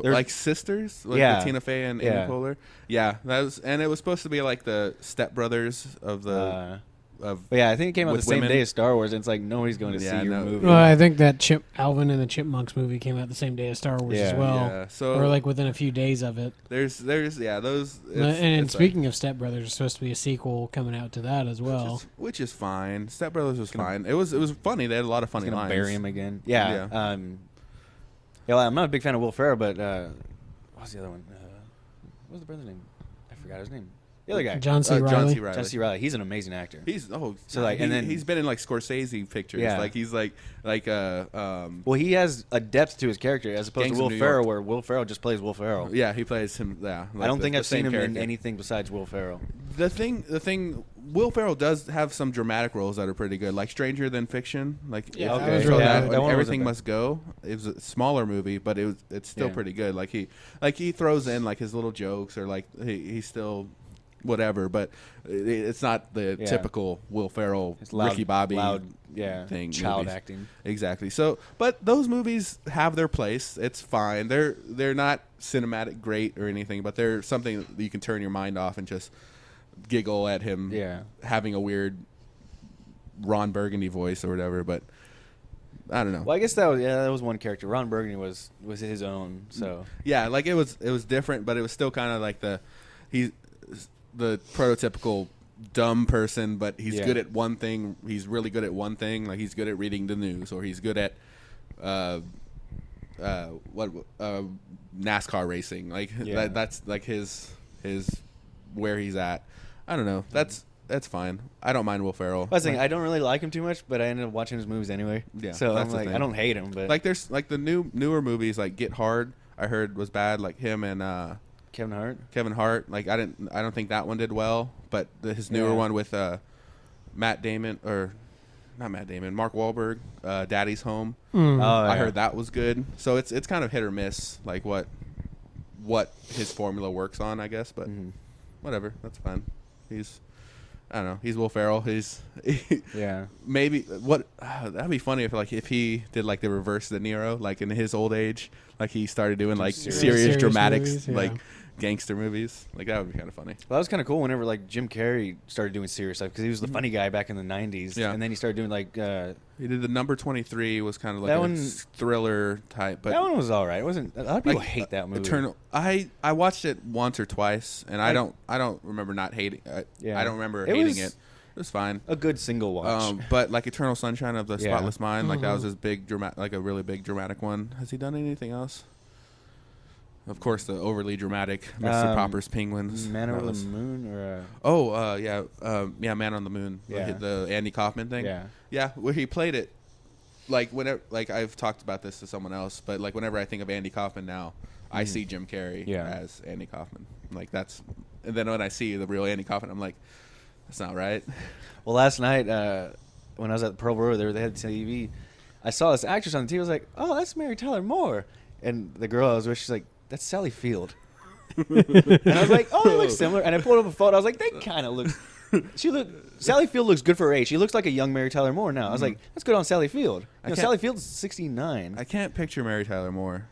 A: Like Sisters, like
C: Yeah.
A: with Tina Fey and
C: Yeah.
A: Amy Poehler. Yeah, and it was supposed to be like the stepbrothers of the
C: But yeah, I think it came out the
A: with
C: same
A: women.
C: day as Star Wars, and it's like nobody's going to
A: Yeah,
C: see your
A: no.
C: movie.
B: Well, I think that Alvin and the Chipmunks movie came out the same day as Star Wars as
C: Yeah.
B: well,
A: Yeah, so
B: or like within a few days of it.
A: there's those.
B: And
A: it's
B: speaking of Step Brothers, there's supposed to be a sequel coming out to that as well.
A: which is fine. Step Brothers was fine. It was funny. They had a lot of
C: He's
A: funny
C: gonna
A: lines.
C: bury him again. Yeah.
A: Yeah.
C: Well, I'm not a big fan of Will Ferrell, but what's the other one? What's the brother's name? I forgot his name. The other guy.
B: John C. Reilly.
A: John C. Reilly.
C: John C. Reilly. He's an amazing actor.
A: He's
C: So, like, and then-
A: he's been in like Scorsese pictures.
C: Yeah.
A: Like he's like
C: Well, he has a depth to his character as opposed
A: Gangs
C: to
A: of
C: Will
A: New
C: Ferrell,
A: York.
C: where Will Ferrell just plays Will Ferrell.
A: yeah, he plays him. Yeah, like
C: I don't think
A: the
C: I've seen
A: same
C: him in
A: character.
C: anything besides Will Ferrell.
A: The thing, Will Ferrell does have some dramatic roles that are pretty good, like Stranger Than Fiction. Like
B: Yeah,
A: if
B: that
A: you
B: was
A: saw
B: really
A: that,
B: good.
C: That one
A: Everything
C: wasn't bad.
A: Must Go. It was a smaller movie, but it's still
C: Yeah.
A: pretty good. Like he throws in like his little jokes or like he's still whatever, but it's not the
C: Yeah.
A: typical Will Ferrell,
C: It's loud,
A: Ricky Bobby
C: loud, yeah,
A: thing.
C: child
A: movies.
C: acting.
A: Exactly. So, but those movies have their place. It's fine. They're not cinematic great or anything, but they're something that you can turn your mind off and just giggle at him
C: Yeah.
A: having a weird Ron Burgundy voice or whatever. But I don't know.
C: Well, I guess that was one character. Ron Burgundy was his own. So
A: Yeah, like it was different, but it was still kind of like he's the prototypical dumb person, but he's
C: Yeah.
A: good at one thing. He's really good at one thing. Like he's good at reading the news, or he's good at NASCAR racing. Like
C: Yeah.
A: that's like his where he's at. I don't know. That's fine. I don't mind Will Ferrell.
C: I was saying I don't really like him too much, but I ended up watching his movies anyway.
A: Yeah,
C: So
A: that's
C: I'm
A: the
C: like,
A: thing.
C: I don't hate him, but
A: Like there's like the newer movies like Get Hard. I heard was bad. Like him and
C: Kevin Hart.
A: Kevin Hart. Like I don't think that one did well. But his newer
C: Yeah.
A: one with Matt Damon or not Matt Damon, Mark Wahlberg, Daddy's Home.
B: Mm.
C: Oh,
A: I heard that was good. So it's kind of hit or miss. Like what his formula works on, I guess. But
C: Mhm.
A: whatever, that's fine. I don't know. He's Will Ferrell.
C: Yeah.
A: Maybe that'd be funny if he did like the reverse De Niro, like in his old age, like he started doing like
C: Serious
A: serious dramatic
B: movies, yeah.
A: like gangster movies. Like that would be kind of funny.
C: Well, that was kind of cool whenever like Jim Carrey started doing serious stuff because he was the funny guy back in the '90s.
A: Yeah.
C: And then he started doing like
A: He did the Number 23 was kind of like
C: That
A: a
C: one-
A: thriller type, but
C: that one was all right. It wasn't. A lot of people
A: like,
C: hate that movie.
A: Eternal. I watched it once or twice, and I
C: Like-
A: don't remember not hating.
C: Yeah.
A: I don't remember
C: It
A: hating
C: was-
A: it. It was fine.
C: A good single watch.
A: But like Eternal Sunshine of the
C: Yeah.
A: Spotless Mind, like that was
B: Mhm.
A: his big like a really big dramatic one. Has he done anything else? Of course, the overly dramatic Mr. Popper's Penguins.
C: Man
A: That
C: over
A: was-
C: the Moon or
A: yeah, Man on the Moon.
C: Yeah.
A: The Andy Kaufman thing. Yeah, where he played it. Like whenever, like I've talked about this to someone else, but like whenever I think of Andy Kaufman now, I see Jim Carrey
C: Yeah.
A: as Andy Kaufman. Like that's, and then when I see the real Andy Kaufman, I'm like, That's not right.
C: Well, last night when I was at the Pearl Brewery, they had TV. I saw this actress on the TV. I was like, "Oh, that's Mary Tyler Moore." And the girl I was with, she's like, "That's Sally Field." And I was like, "Oh, they look similar." And I pulled up a photo. I was like, "They kind of look." Sally Field looks good for her age. She looks like a young Mary Tyler Moore now. I was like, "That's good on Sally Field." Sally Field's 69.
A: I can't picture Mary Tyler Moore.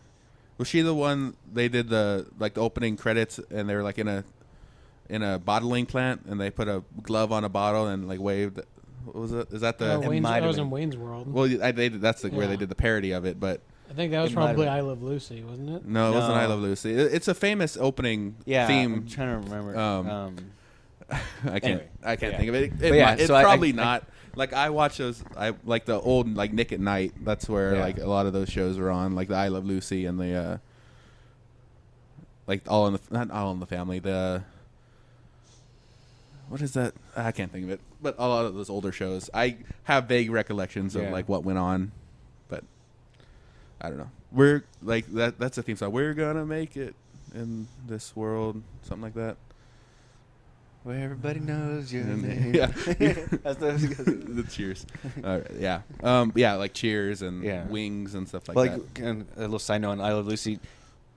A: Was she the one they did the opening credits and they were like in a bottling plant and they put a glove on a bottle and like waved? What was it? Is that the?
B: That was in Wayne's World.
A: Well, that's where they did the parody of it, but.
B: I think that was probably I Love Lucy, wasn't it?
A: No, it wasn't I Love Lucy. It's a famous opening theme.
C: I'm trying to remember.
A: I can't think of it. It's
C: so
A: probably not. Like I watch those. I like the old like Nick at Night. That's where like a lot of those shows were on. Like the I Love Lucy and the like not All in the Family. The what is that? I can't think of it. But a lot of those older shows, I have vague recollections of like what went on, but I don't know. We're like that. That's a theme song. We're gonna make it in this world, something like that.
C: Where everybody knows your name.
A: Yeah,
C: That's
A: the Cheers. Yeah, like Cheers and Wings and stuff like that.
C: And a little side note on I Love Lucy.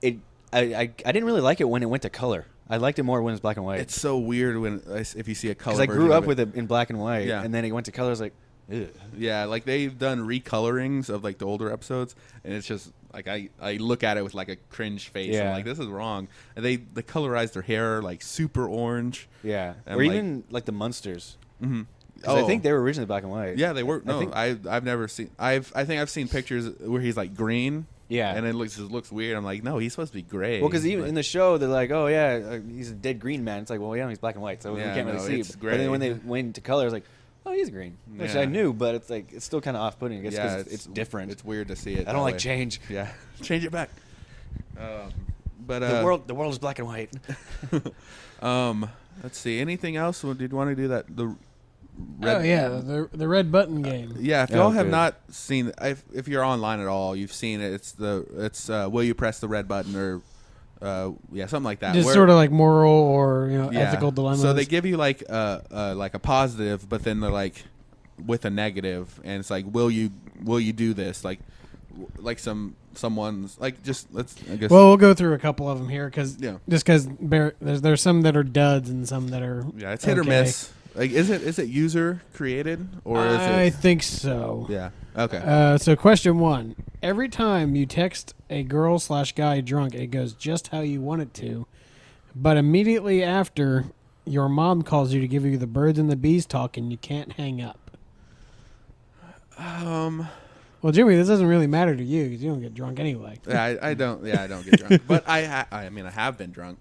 C: I didn't really like it when it went to color. I liked it more when it was black and white.
A: It's so weird if you see a color.
C: Because I grew up with it in black and white, and then it went to color. I was like, ugh.
A: Yeah, like they've done recolorings of like the older episodes, and it's just like I look at it with like a cringe face. Yeah. I'm like, this is wrong. And they colorized their hair like super orange.
C: Yeah, or even like the Munsters.
A: Mm-hmm.
C: I think they were originally black and white.
A: Yeah, they were. No, I've never seen. I think I've seen pictures where he's like green.
C: Yeah,
A: and it looks weird. I'm like, no, he's supposed to be gray.
C: Well, because even in the show, they're like, oh yeah, he's a dead green man. It's like, well, yeah, he's black and white, so we can't really see. But then when they went to color, it's like, oh, he's green, which I knew, but it's like it's still kind of off-putting. I guess because it's different.
A: It's weird to see it.
C: I don't like change.
A: Yeah, change it back. But
C: the world is black and white.
A: Let's see. Anything else? Did you want to do that? The
B: red button game.
A: Yeah, if y'all have not seen, if you're online at all, you've seen it. It's will you press the red button or something like that.
B: Just sort of like moral or ethical dilemmas.
A: So they give you like a positive, but then they're like with a negative, and it's like will you do this like someone's like just let's I guess.
B: Well, we'll go through a couple of them here because there's some that are duds and some that are
A: it's hit or miss. Like, is it user created or is it?
B: I think so.
A: Yeah. Okay.
B: So question 1: every time you text a girl/guy drunk, it goes just how you want it to, but immediately after, your mom calls you to give you the birds and the bees talk, and you can't hang up. Well, Jimmy, this doesn't really matter to you because you don't get drunk anyway.
A: Yeah, I don't. Yeah, I don't get drunk, but I have been drunk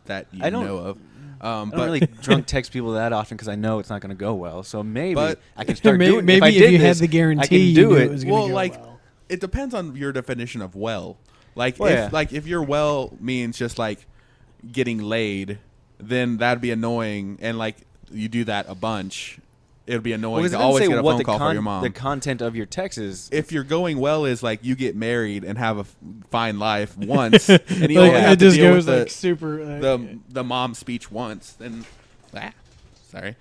A: that you know of.
C: I don't really drunk text people that often because I know it's not going to go well. So maybe I can
B: start doing it. Maybe if you had the guarantee,
C: I can do it.
B: It was well.
A: It depends on your definition of well. If your well means just like getting laid, then that'd be annoying. And like you do that a bunch, it'd be annoying to always get a phone call from your mom.
C: The content of your text is.
A: If you're going well is like you get married and have a fine life once, and you only have to deal with the mom speech once, then sorry.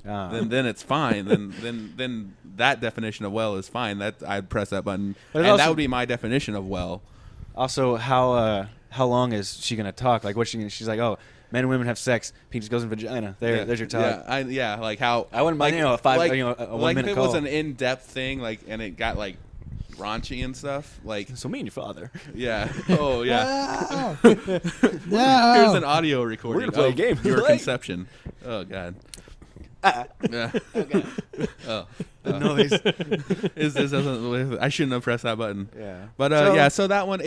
A: Then it's fine. Then that definition of well is fine. That I'd press that button, and that would be my definition of well.
C: Also, how long is she gonna talk? Like, she's like, oh. Men and women have sex. Penis goes in vagina. There's your talk.
A: Like how
C: I wouldn't mind a 1 minute call.
A: Like if it was an in-depth thing, like and it got like raunchy and stuff. Like
C: so, me and your father.
A: Yeah. Oh yeah.
B: No.
A: Here's an audio recording.
C: We're gonna play a game.
A: Your conception. Oh god. Yeah.
C: Okay.
A: Oh.
C: The noise.
A: I shouldn't have pressed that button.
C: Yeah.
A: But so that one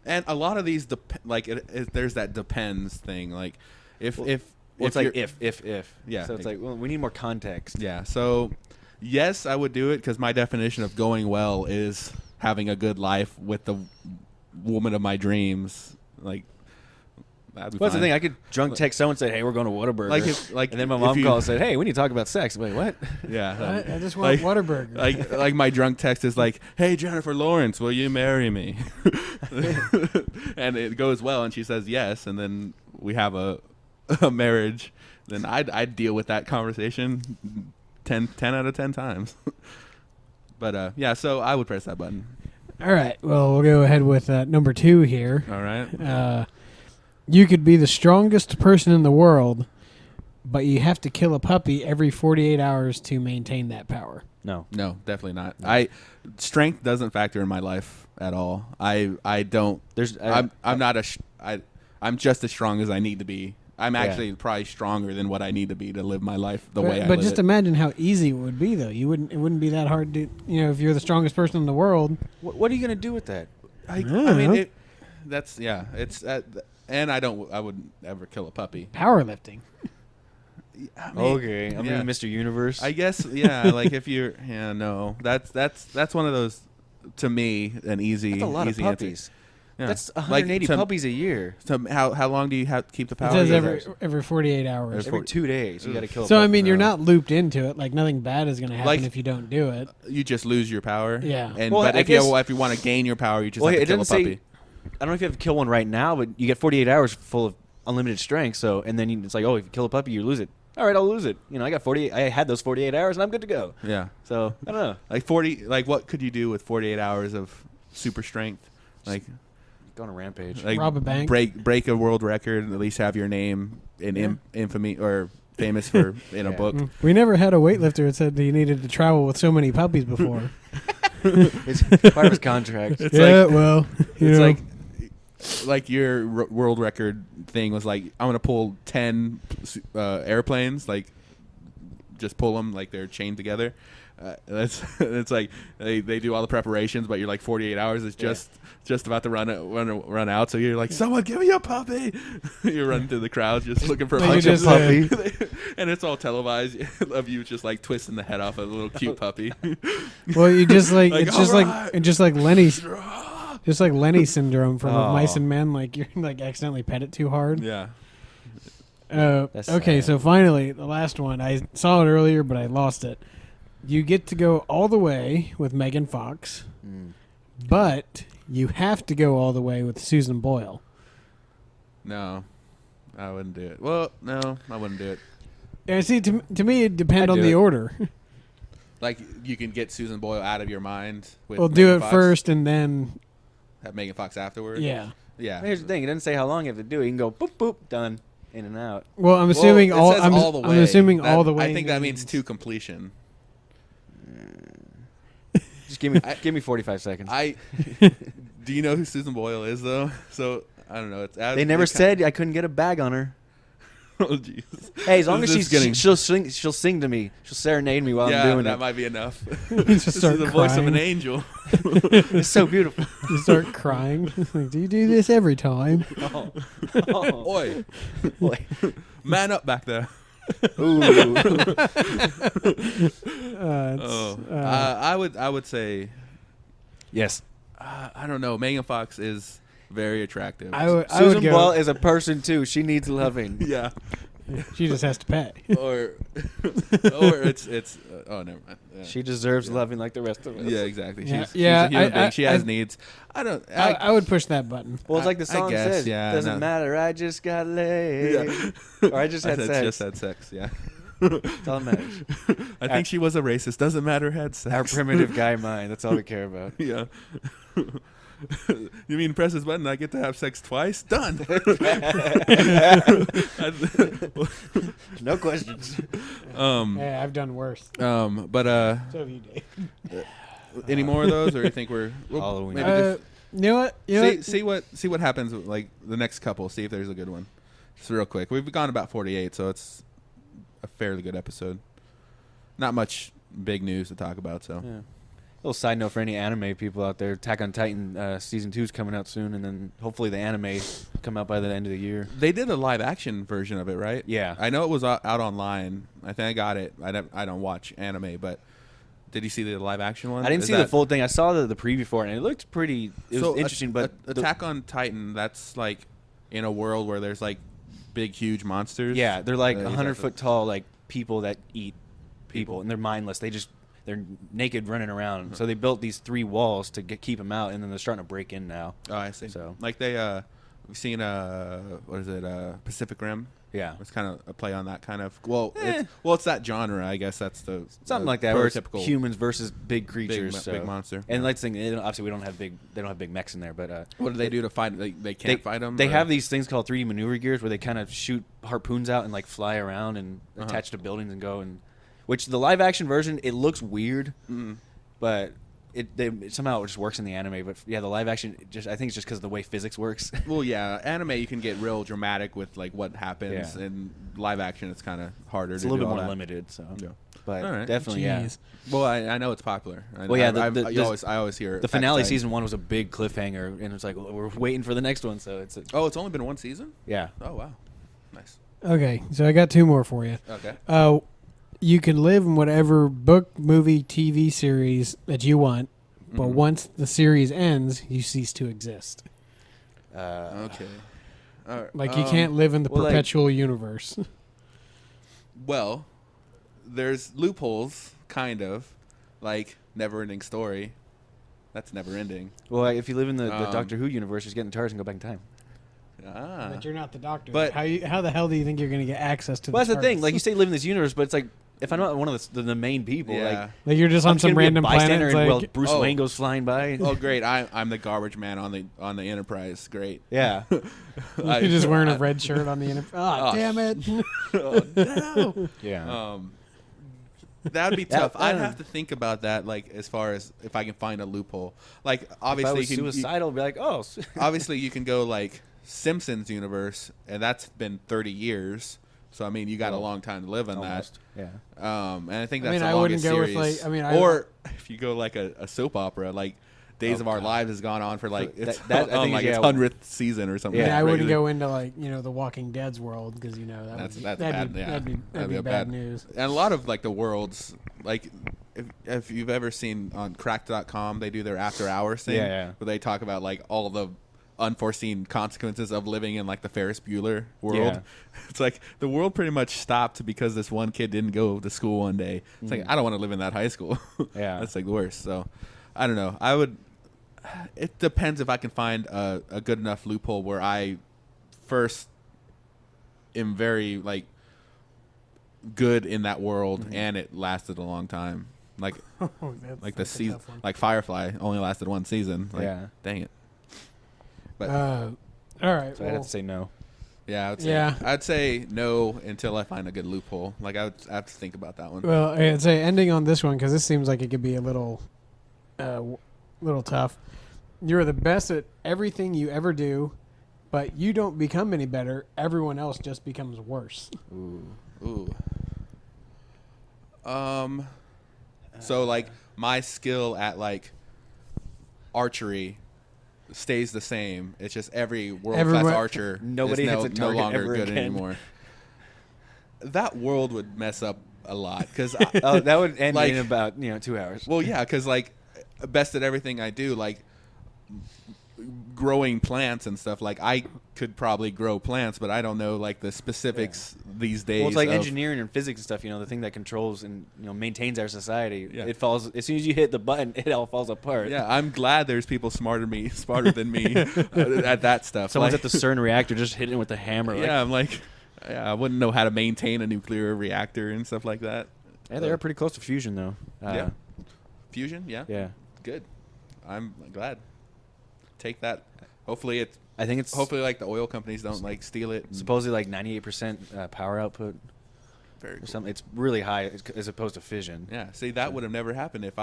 A: and a lot of these there's that depends thing. Like if
C: yeah. So it's like, well, we need more context.
A: Yeah. So yes, I would do it because my definition of going well is having a good life with the woman of my dreams. Like that'd be
C: What's
A: fine.
C: The thing? I could drunk text someone and say, "Hey, we're going to Whataburger." And then my mom calls and said, "Hey, we need to talk about sex." Wait, what?
A: Yeah.
B: I just want Whataburger.
A: Like my drunk text is like, "Hey, Jennifer Lawrence, will you marry me?" And it goes well, and she says yes, and then we have a a marriage, then I'd deal with that conversation 10 out of 10 times. But yeah, so I would press that button.
B: All right. Well, we'll go ahead with number 2 here.
A: All right.
B: You could be the strongest person in the world, but you have to kill a puppy every 48 hours to maintain that power.
C: No.
A: No, definitely not. Strength doesn't factor in my life at all. I don't. I'm just as strong as I need to be. I'm actually probably stronger than what I need to be to live my life the way I live
B: But just
A: it.
B: imagine how easy it would be, though. It wouldn't be that hard to, if you're the strongest person in the world.
C: What are you going to do with that?
A: I mean, and I wouldn't ever kill a puppy.
B: Powerlifting.
A: I mean,
C: Okay, I mean, Mr. Universe.
A: I guess, like if you're, no, that's one of those, to me, an easy,
C: That's a lot
A: easy
C: of
A: answer.
C: puppies.
A: Yeah.
C: That's 180
A: Like,
C: puppies a year.
A: So how long do you have to keep the power?
B: It says every 48 hours.
C: Every 2 days, you got to kill a
B: So,
C: puppy.
B: I mean, you're
A: No.
B: not looped into it. Like, nothing bad is going to happen
A: Like-
B: if you don't do it.
A: You just lose your power.
B: Yeah.
A: And
C: Well,
A: but
C: I
A: if
C: guess-
A: you want to gain your power, you just
C: Well,
A: have to
C: it
A: kill a
C: doesn't say-
A: puppy.
C: I don't know if you have to kill one right now, but you get 48 hours full of unlimited strength. So, and then it's like, oh, if you kill a puppy, you lose it. All right, I'll lose it. I got 48. I had those 48 hours, and I'm good to go.
A: Yeah.
C: So I don't know.
A: Like 40. Like what could you do with 48 hours of super strength? Like
C: Go on a rampage.
B: Rob a bank.
A: break a world record, and at least have your name in infamy or famous for in a
C: Yeah.
A: book.
B: We never had a weightlifter that said he needed to travel with so many puppies before.
C: It's part of his contract.
A: It's
B: yeah,
A: like,
B: well, you
A: it's
B: know.
A: like your world record thing was like, I'm gonna pull 10 airplanes, like just pull them like they're chained together. It's like they do all the preparations, but you're like 48 hours is just about to run out. So you're like, someone give me a puppy. You're running through the crowd just looking for a
B: Like you
A: puppy, and it's all televised of you just like twisting the head off a little cute puppy.
B: Well, you just like,
A: Like,
B: it's just
A: all
B: like
A: right.
B: it's just like Lenny's syndrome from
C: Oh.
B: Mice and Men. Like you're like accidentally pet it too hard.
A: Yeah.
C: That's
B: Okay,
C: sad.
B: so finally the last one. I saw it earlier, but I lost it. You get to go all the way with Megan Fox, but you have to go all the way with Susan Boyle.
A: No, I wouldn't do it. Well, no, I wouldn't do it.
B: Yeah, see, to me, it depends
C: I'd
B: on
C: do
B: the
C: it.
B: order.
A: Like you can get Susan Boyle out of your mind. With
B: Well, do
A: Megan
B: it
A: Fox,
B: first, and then
A: Have Megan Fox afterwards.
B: yeah.
A: Yeah.
C: Here's the thing: it doesn't say how long you have to do it. You can go boop boop, done, in and out.
B: Well, I'm assuming
A: Well,
B: all.
A: it says
B: I'm,
A: all the
B: I'm
A: way.
B: assuming
A: That-
B: all the way.
A: I think that means
B: means-
A: to completion.
C: Just give me 45 seconds.
A: Do you know who Susan Boyle is though? So I don't know. It's
C: They never said I couldn't get a bag on her.
A: Oh jeez.
C: Hey, as long as
A: This is getting-
C: she'll sing to me. She'll serenade me while
A: yeah,
C: I'm doing
A: that
C: it.
A: might be enough.
B: Just
A: This is
B: start
A: the voice of an
B: crying.
A: angel.
C: It's so beautiful.
B: You start crying. Like, do you do this every time?
C: Oh.
A: Oi,
C: Boy.
A: man up back there.
C: Ooh.
A: I would say
C: Yes.
A: I don't know. Megan Fox is very attractive.
B: I would
C: Susan
B: go.
C: Boyle is a person too. She needs loving.
A: yeah.
B: She just has to pay.
A: Or it's oh never mind. Yeah.
C: She deserves loving like the rest of us.
A: Yeah, exactly.
B: Yeah,
A: She's
B: yeah,
A: a human
B: I-
A: being. She has
B: I-
A: needs. I don't.
B: I would push that button.
C: Well, it's like the
A: I
C: song
A: guess,
C: says.
A: yeah,
C: Doesn't
A: no.
C: matter. I just got laid.
A: Yeah.
C: Or I just had sex.
A: Just had sex. Yeah.
C: That's all that matters.
A: I think she was a racist. Doesn't matter. Had sex.
C: Our primitive guy mind. That's all we care about.
A: Yeah. You mean press this button? I get to have sex twice? Done.
C: No questions.
B: Hey, I've done worse.
A: But
B: So have you, Dave.
A: any more of those, or you think we're
C: Halloween.
A: maybe just
B: You know what? You know what?
A: see what happens with, like the next couple. See if there's a good one. Just real quick. We've gone about 48, so it's a fairly good episode. Not much big news to talk about. So
C: Yeah. Little side note for any anime people out there: Attack on Titan season 2 is coming out soon, and then hopefully the anime come out by the end of the year.
A: they did a live action version of it, right?
C: Yeah.
A: I know it was out online. I think I got it. I don't watch anime, but did you see the live action one?
C: I didn't
A: Is
C: see the full thing. I saw the preview for it, and it looked pretty. It was interesting, but
A: Attack on Titan. That's like in a world where there's like big, huge monsters.
C: yeah, they're like
A: Is that
C: 100-foot tall, like people that eat people, and they're mindless. They're naked running around. So they built these 3 walls to keep them out, and then they're starting to break in now.
A: Oh, I see.
C: So-
A: like they We've seen what is it? Pacific Rim.
C: Yeah.
A: It's kind of a play on that kind of. It's that genre. I guess that's the
C: something like that. Where it's
A: prototypical
C: humans versus big creatures,
A: big monster.
C: And let's think, obviously we don't have big. They don't have big mechs in there, but
A: what do they do to fight? They can't fight them.
C: They have these things called 3D maneuver gears where they kind of shoot harpoons out and like fly around and attach to buildings and go and. Which the live action version, it looks weird, but somehow it just works in the anime. But yeah, the live action, I think it's just because of the way physics works.
A: Well, yeah, anime you can get real dramatic with like what happens, and live action it's kind of harder.
C: It's
A: to
C: a little
A: do
C: bit
A: all
C: more
A: that.
C: limited, so.
A: Yeah.
C: But
A: all right.
C: definitely,
B: Jeez.
C: yeah.
A: Well, I know it's popular. I always hear it.
C: The finale season 1 was a big cliffhanger, and it's like we're waiting for the next one. So it's
A: it's only been one season.
C: Yeah.
A: Oh wow, nice.
B: Okay, so I got 2 more for you.
A: Okay.
B: You can live in whatever book, movie, TV series that you want, but once the series ends, you cease to exist.
A: Okay.
B: Like you can't live in the perpetual universe.
A: Well, there's loopholes, kind of, like Never-Ending Story. That's never ending.
C: Well, if you live in the Doctor Who universe, just get in TARDIS and go back in time.
B: But you're not the Doctor.
A: But
B: how the hell do you think you're going to get access to?
C: Well, that's the thing.
B: TARDIS?
C: Like you say, live in this universe, but it's like if I'm not one of the main people,
A: Yeah.
B: like you're just on some random planet. It's
C: while
B: like,
C: Bruce Wayne goes flying by.
A: Oh, great! I'm the garbage man on the Enterprise. Great.
C: Yeah.
B: you're just wearing a red shirt on the Enterprise. Damn it!
A: Oh, no.
C: Yeah.
A: That'd be tough. I'd have to think about that, like as far as if I can find a loophole. Like obviously,
C: if I was suicidal, I'd be like, oh.
A: obviously you can go like Simpsons universe, and that's been 30 years. So I mean, you got a long time to live on
C: Almost.
A: that.
C: Yeah.
A: And I think that's the
B: I
A: longest
B: wouldn't go
A: series.
B: with like.
A: Or if you go like a soap opera, like Days of Our Lives has gone on for like
C: That-
A: it's
C: that- I think
A: like
C: is,
A: its
C: yeah.
A: 100th season or something.
B: I wouldn't
A: crazy.
B: go into like the Walking Dead's world because
A: That's
B: that'd
A: bad.
B: be,
A: Yeah,
B: that'd be bad news.
A: And a lot of like the worlds, like if you've ever seen on Cracked.com, they do their after hours thing,
C: Yeah.
A: where they talk about like all the unforeseen consequences of living in like the Ferris Bueller world.
C: Yeah.
A: It's like the world pretty much stopped because this one kid didn't go to school one day. It's like I don't want to live in that high school.
C: Yeah.
A: That's like the worst. So I don't know. I would. It depends if I can find a good enough loophole where I first am very like good in that world and it lasted a long time. Like like the season, like Firefly only lasted 1 season. Like,
C: Yeah.
A: dang it. But
B: All right.
C: So I'd have to say no.
A: yeah, I'd say no until I find a good loophole. Like I have to think about that one.
B: Well, I'd say ending on this one because this seems like it could be a little tough. You're the best at everything you ever do, but you don't become any better. Everyone else just becomes worse.
A: Ooh. So like my skill at like archery stays the same. It's just every world-class archer
C: Nobody
A: is
C: hits a
A: no
C: target
A: longer
C: ever
A: good
C: again.
A: anymore. That world would mess up a lot because
C: That would end
A: like-
C: in about 2 hours.
A: well, yeah, because like best at everything I do, like growing plants and stuff. Like I could probably grow plants, but I don't know like the specifics these days.
C: Well, it's like
A: of-
C: engineering and physics and stuff. The thing that controls and maintains our society.
A: Yeah.
C: It falls as soon as you hit the button. It all falls apart.
A: Yeah, I'm glad there's people smarter than me at that stuff.
C: Someone's
A: like,
C: at the CERN reactor just hitting it with a hammer.
A: Yeah, I'm like, I wouldn't know how to maintain a nuclear reactor and stuff like that.
C: Yeah, they are pretty close to fusion though.
A: Yeah. Fusion, yeah.
C: Yeah.
A: Good. I'm glad. Take that. Hopefully
C: I think it's
A: like the oil companies don't like steal it.
C: supposedly like 98% power output
A: Very
C: or
A: cool.
C: something. It's really high as opposed to fission.
A: Yeah. See, that would have never happened if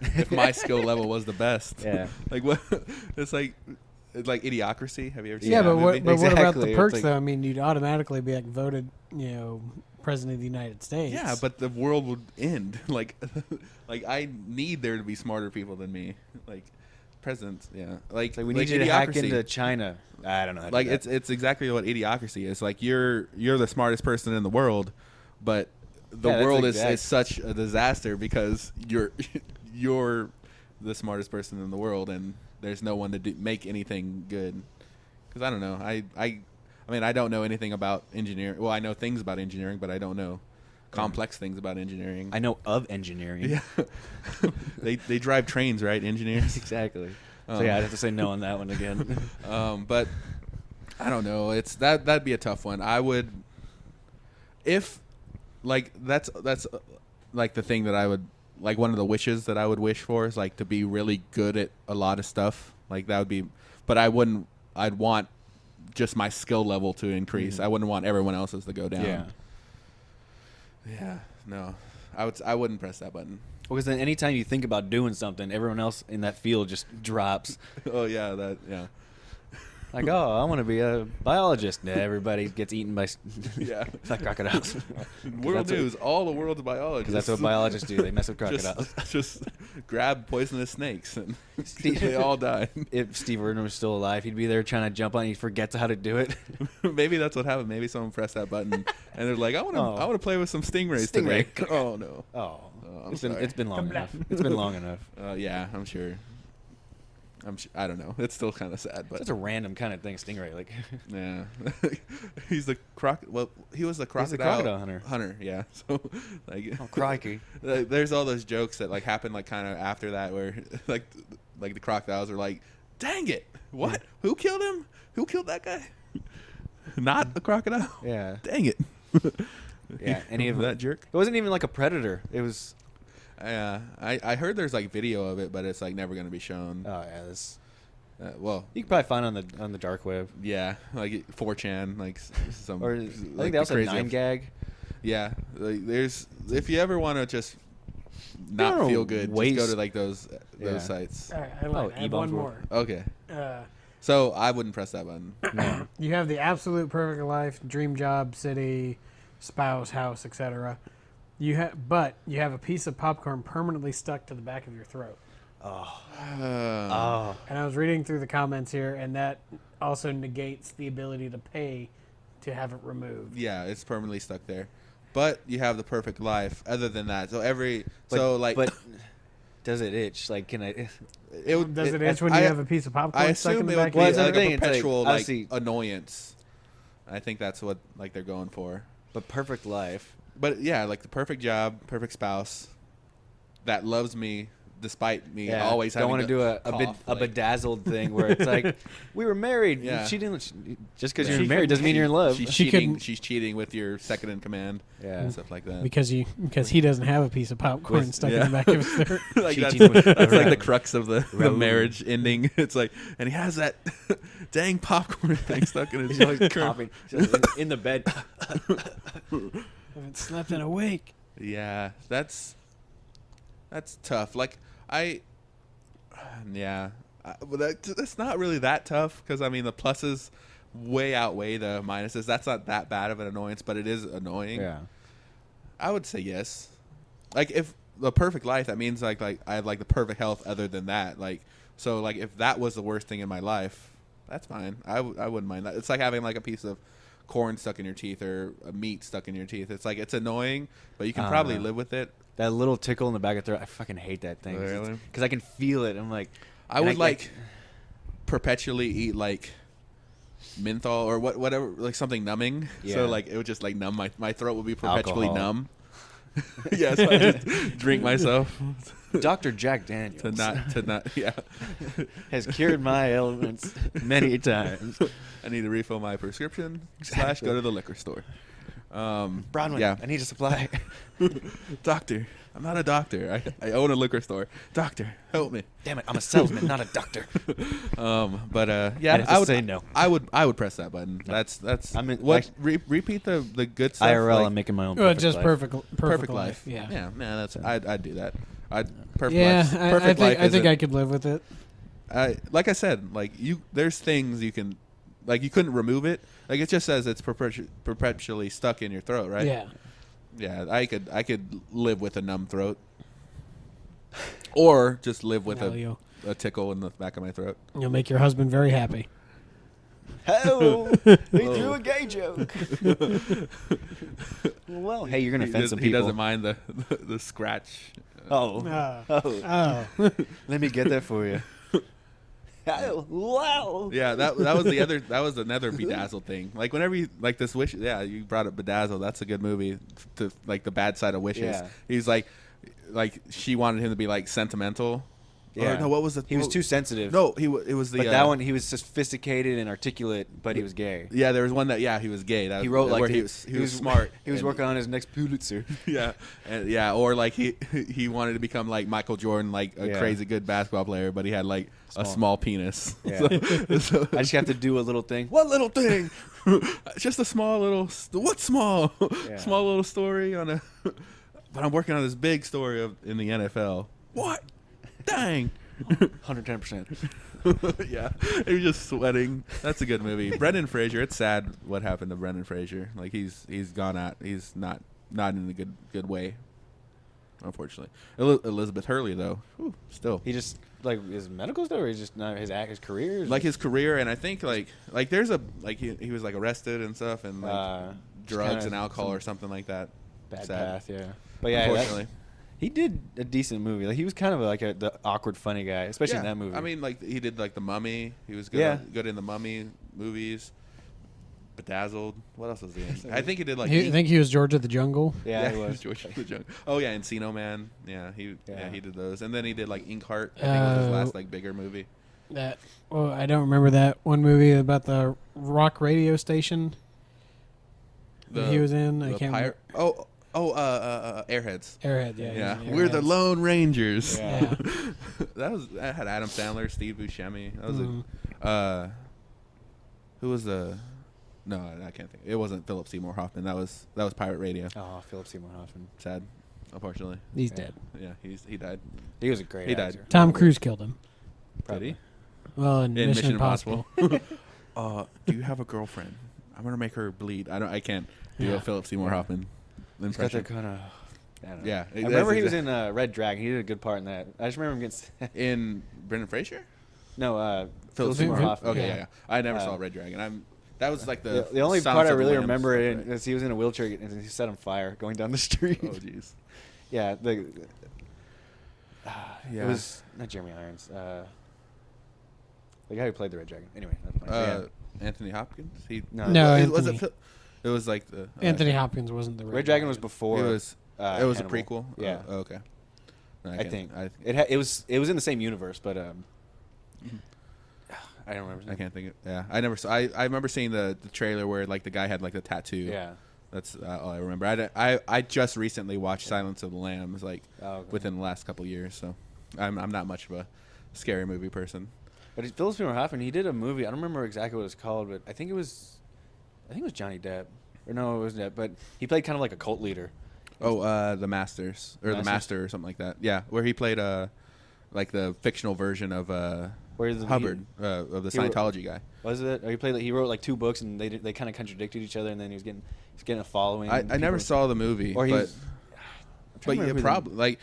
A: if my skill level was the best.
C: Yeah.
A: Like what? It's like Idiocracy. Have you ever seen
B: Yeah,
A: that
B: but
A: movie?
B: what about the
C: Exactly.
B: perks
C: It's like-
B: though? I mean, you'd automatically be like voted, president of the United States.
A: Yeah, but the world would end. Like I need there to be smarter people than me. Like presidents, yeah. Like
C: We need you to hack
A: Idiocracy.
C: into China. I don't know. How to
A: Like
C: do that.
A: it's exactly what Idiocracy is. Like you're the smartest person in the world, but the
C: Yeah, that's
A: world
C: exact.
A: is such a disaster because you're the smartest person in the world, and there's no one to make anything good. Because I don't know. I mean, I don't know anything about engineering. Well, I know things about engineering, but I don't know complex things about engineering.
C: I know of engineering.
A: Yeah. they drive trains, right? Engineers.
C: Exactly. So yeah, I'd have to say no on that one again.
A: But I don't know. It's that'd be a tough one. I would, if like that's like the thing that I would like one of the wishes that I would wish for is like to be really good at a lot of stuff. Like that would be, but I wouldn't. I'd want just my skill level to increase. I wouldn't want everyone else's to go down.
C: Yeah.
A: Yeah. No, I wouldn't press that button.
C: Because then anytime you think about doing something, everyone else in that field just drops.
A: Oh yeah, yeah.
C: Like, oh, I want to be a biologist. Nah, everybody gets eaten by
A: Yeah.
C: like crocodiles.
A: World news, all the world's biologists.
C: Because that's what biologists do. They mess with crocodiles.
A: Just grab poisonous snakes and
C: Steve-
A: they all die.
C: If Steve Irwin was still alive, he'd be there trying to jump on and he forgets how to do it.
A: Maybe that's what happened. Maybe someone pressed that button and they're like, I want to play with some stingrays today.
C: Stingray.
A: Oh no.
C: Oh,
A: I'm
C: it's
A: sorry.
C: been long enough. It's been long enough.
A: Yeah, I'm sure. I don't know. It's still kind of sad, but
C: Such a random kind of thing, stingray. Like,
A: yeah, he's the Well, he was the
C: He's the
A: crocodile
C: crocodile hunter.
A: Yeah, so like,
C: oh crikey!
A: There's all those jokes that like happen like kind of after that where like the crocodiles are like, dang it, what? Who killed him? Who killed that guy? Not a crocodile.
C: Yeah,
A: Dang it.
C: yeah. Any of
A: that jerk?
C: It wasn't even like a predator. It was.
A: I heard there's like video of it, but it's like never gonna be shown.
C: Oh yeah, this.
A: Well,
C: You can probably find on the dark web.
A: yeah, like 4chan, like some.
C: Or I
A: like
C: think they also have 9gag.
A: Yeah, like, there's if you ever want to just not
C: No,
A: feel good,
C: waste.
A: just go to like those
C: Yeah.
A: sites.
B: All right, I lied. I have
C: E-bombs
B: one
C: were-
B: more.
A: Okay,
B: Uh,
A: so I wouldn't press that button.
C: No.
B: you have the absolute perfect life, dream job, city, spouse, house, etc. But you have a piece of popcorn permanently stuck to the back of your throat.
C: Oh.
A: Oh,
B: And I was reading through the comments here, and that also negates the ability to pay to have it removed.
A: yeah, it's permanently stuck there. But you have the perfect life. Other than that, so
C: But does it itch? Like, can I?
A: it would.
B: Does it itch when
A: I-
B: you have a piece of popcorn
A: I
B: stuck in
A: assume
B: the
A: it
B: back
A: would
B: of
A: be
B: your
C: Well, that's
A: like
C: the
A: a
C: thing, it's like,
A: perpetual like
C: obviously-
A: annoyance. I think that's what like they're going for.
C: But perfect life.
A: But yeah, like the perfect job, perfect spouse that loves me despite me always
C: don't
A: having
C: want to do a
A: cough, like-
C: bedazzled thing where it's like we were married.
A: Yeah.
C: She didn't. Just because
A: Yeah.
C: you're
B: She
C: married doesn't mean you're in love.
A: She's
B: She
A: cheating.
B: couldn't-
A: She's cheating with your second in command.
C: Yeah.
A: and stuff like that.
B: because he doesn't have a piece of popcorn
A: With-
B: stuck
A: yeah.
B: in the back of his throat.
A: like
C: Cheating
A: that's,
C: with
A: that's like the
C: Raoul.
A: crux of the
C: Raoul.
A: marriage ending. It's like, and he has that dang popcorn thing stuck in his
C: He's always coughing. He's in the bed.
B: Haven't slept in a week.
A: Yeah, that's tough. Like but that's not really that tough because I mean the pluses way outweigh the minuses. That's not that bad of an annoyance, but it is annoying.
C: Yeah.
A: I would say yes. Like if the perfect life, that means like I have like the perfect health. Other than that, like so like if that was the worst thing in my life, that's fine. I wouldn't mind that. It's like having like a piece of corn stuck in your teeth or a meat stuck in your teeth. It's like it's annoying, but you can probably live with it.
C: That little tickle in the back of the throat. I fucking hate that thing.
A: Really?
C: Because I can feel it. I'm like.
A: I would like perpetually eat like menthol or whatever, like something numbing.
C: Yeah.
A: So like it would just like numb my throat would be perpetually
C: Alcohol.
A: numb. Yeah, so I just drink myself
C: Dr. Jack Daniels
A: to not yeah.
C: has cured my ailments many times.
A: I need to refill my prescription / go to the liquor store.
C: Broadway,
A: Yeah.
C: I need a supply.
A: Doctor, I'm not a doctor. I own a liquor store. Doctor, help me.
C: Damn it, I'm a salesman, not a doctor.
A: But yeah,
C: I have to
A: I would
C: say no.
A: I would press that button. That's
C: I mean,
A: what
C: like-
A: repeat the good stuff.
C: IRL,
A: like,
C: I'm making my own
B: Well,
C: perfect
B: just
C: life.
B: perfect
A: life.
B: Yeah.
A: Yeah, man, that's I'd do that. Perfect
B: Yeah,
A: life.
B: I
A: Perfect life
B: think
A: isn't-
B: I could live with it.
A: like I said, like there's things you can, like you couldn't remove it. Like it just says it's perpetually stuck in your throat, right?
B: Yeah.
A: Yeah, I could live with a numb throat, or just live with
B: Now
A: a tickle in the back of my throat.
B: you'll make your husband very happy.
C: Oh, he
A: Oh.
C: threw a gay joke. Well, hey, you're gonna offend some
A: He
C: people.
A: doesn't mind the scratch.
C: Oh,
B: Oh.
C: let me get that for you. Oh, wow.
A: Yeah, that was another bedazzled thing. Like whenever you like this wish, yeah, you brought up Bedazzled. That's a good movie to like the bad side of wishes.
C: Yeah.
A: He's like she wanted him to be like sentimental, Or, no, what was the?
C: He was too sensitive.
A: No, it was the.
C: But that one, he was sophisticated and articulate, but he was gay.
A: Yeah, there was one that he was gay. That
C: He wrote like
A: where he was smart.
C: He was
A: and-
C: working on his next Pulitzer.
A: or like he wanted to become like Michael Jordan, like a crazy good basketball player, but he had like a small penis.
C: Yeah.
A: So-
C: I just have to do a little thing.
A: what little thing? Just a small little. What small?
C: Yeah.
A: Small little story on a. But I'm working on this big story in the NFL. What? Dang.
C: 110%.
A: Yeah, he was just sweating. That's a good movie. Brendan Fraser. It's sad what happened to Brendan Fraser. Like he's gone out. He's not in a good way. Unfortunately, Elizabeth Hurley though, still
C: He just like his medical stuff, or he's just not his career. Is
A: like his career, and I think like there's a like he was like arrested and stuff, and like drugs
C: kinda
A: and alcohol or something like that.
C: bad
A: Sad.
C: path. Yeah, but yeah,
A: Unfortunately.
C: he did a decent movie. Like he was kind of like the awkward, funny guy, especially in that movie.
A: I mean, like he did like the Mummy. He was good.
C: Yeah.
A: Good in the Mummy movies. Bedazzled. What else was he in? I think he did like.
B: I think he was George of the Jungle.
C: yeah, he was.
A: George of the Jungle. Oh yeah, Encino Man. Yeah, he did those, and then he did like Inkheart. I think it was his last like bigger movie.
B: That I don't remember that one movie about the rock radio station that he was in. I can't remember.
A: Airheads.
B: Airhead, yeah.
A: Yeah,
B: he was in
A: we're the
B: Airheads.
A: Lone Rangers.
C: Yeah.
A: that had Adam Sandler, Steve Buscemi. That was
B: Mhm.
A: who was the? No, I can't think. It wasn't Philip Seymour Hoffman. That was Pirate Radio.
C: Oh, Philip Seymour Hoffman.
A: Sad, unfortunately.
B: He's
C: Yeah.
B: dead.
A: Yeah, he died.
C: He was a great.
A: He died.
C: actor.
B: Tom Cruise killed him.
C: Probably.
A: Did
B: Well, in
A: he? In
B: Mission Impossible.
A: Do you have a girlfriend? I'm gonna make her bleed. I can't do
B: Yeah.
A: a Philip Seymour Hoffman
C: He's got
A: impression.
C: that kind of.
A: Yeah,
C: I remember he was in Red Dragon. He did a good part in that. I just remember him getting.
A: in Brendan Fraser.
C: No,
A: Philip
B: Seymour
A: Seymour
B: Hoffman.
A: Hoffman. Okay,
B: Yeah.
A: yeah. I never
C: Uh,
A: saw Red Dragon. That was like the
C: the only
A: Silence
C: part I
A: of the
C: really
A: Lambs
C: remember
A: stuff,
C: it
A: right?
C: is he was in a wheelchair and he set on fire going down the street.
A: Oh jeez.
C: Yeah, it
A: Yeah.
C: was not Jeremy Irons. The guy who played the Red Dragon. Anyway, that's fine.
A: Anthony Hopkins.
C: No,
A: Was
B: Anthony.
A: it was like the
B: Anthony Hopkins wasn't the
C: Red Dragon was before.
A: It was it was a
C: Hannibal.
A: prequel.
C: Yeah,
A: Oh, okay. No,
C: I
A: can't-
C: think
A: I
C: it was in the same universe, but I don't remember. His
A: I
C: name.
A: can't think of. Yeah, I never saw. I remember seeing the trailer where like the guy had like the tattoo.
C: Yeah.
A: That's all I remember. I just recently watched Silence of the Lambs like
C: Oh, okay.
A: within the last couple years, so I'm not much of a scary movie person.
C: But Philip Seymour Hoffman, he did a movie. I don't remember exactly what it was called, but I think it was Johnny Depp. Or no, it wasn't Depp. But he played kind of like a cult leader.
A: Oh, the Masters or the
C: Masters?
A: Master or something like that. Yeah, where he played like the fictional version of
C: Where the
A: Hubbard of the
C: he wrote-
A: Scientology guy.
C: Was it? Or he played. He wrote like 2 books, and they kind of contradicted each other, and then he's getting a following.
A: I
C: and
A: never
C: people-
A: saw the movie,
C: Or he
A: but
C: was.
A: but yeah, probably like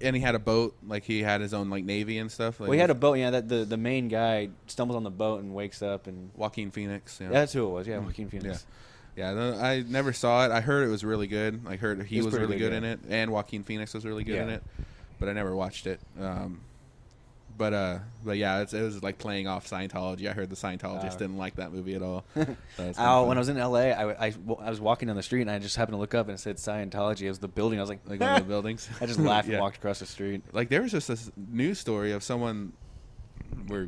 A: and he had a boat, like he had his own like navy and stuff. Like
C: Well, he had a boat. Yeah, that the main guy stumbles on the boat and wakes up, and
A: Joaquin Phoenix.
C: yeah, that's who it was. Yeah, Joaquin Phoenix.
A: Yeah, I never saw it. I heard it was really good. I heard he
C: It was
A: was
C: pretty
A: really
C: good,
A: good in
C: yeah.
A: it, and Joaquin Phoenix was really good in
C: Yeah.
A: it, but I never watched it. But yeah, it was like playing off Scientology. I heard the Scientologists didn't like that movie at all. So it's kinda
C: When I
A: funny.
C: was in LA, I was walking down the street and I just happened to look up and it said Scientology. It was the building. I was like,
A: like one of the buildings.
C: I just laughed
A: Yeah.
C: and walked across the street.
A: Like there was just this news story of someone. We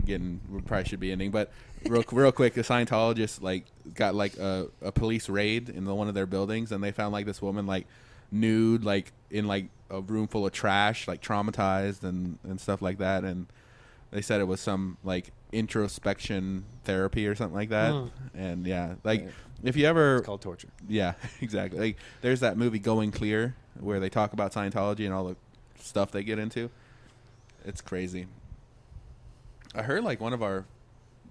A: probably should be ending, but real quick, a Scientologist like got like a police raid in one of their buildings, and they found like this woman like nude, like in like a room full of trash, like traumatized and stuff like that, and they said it was some like introspection therapy or something like that. And yeah, like
C: Yeah.
A: if you ever
C: It's called torture.
A: yeah, exactly. Like there's that movie Going Clear where they talk about Scientology and all the stuff they get into. It's crazy. I heard like one of our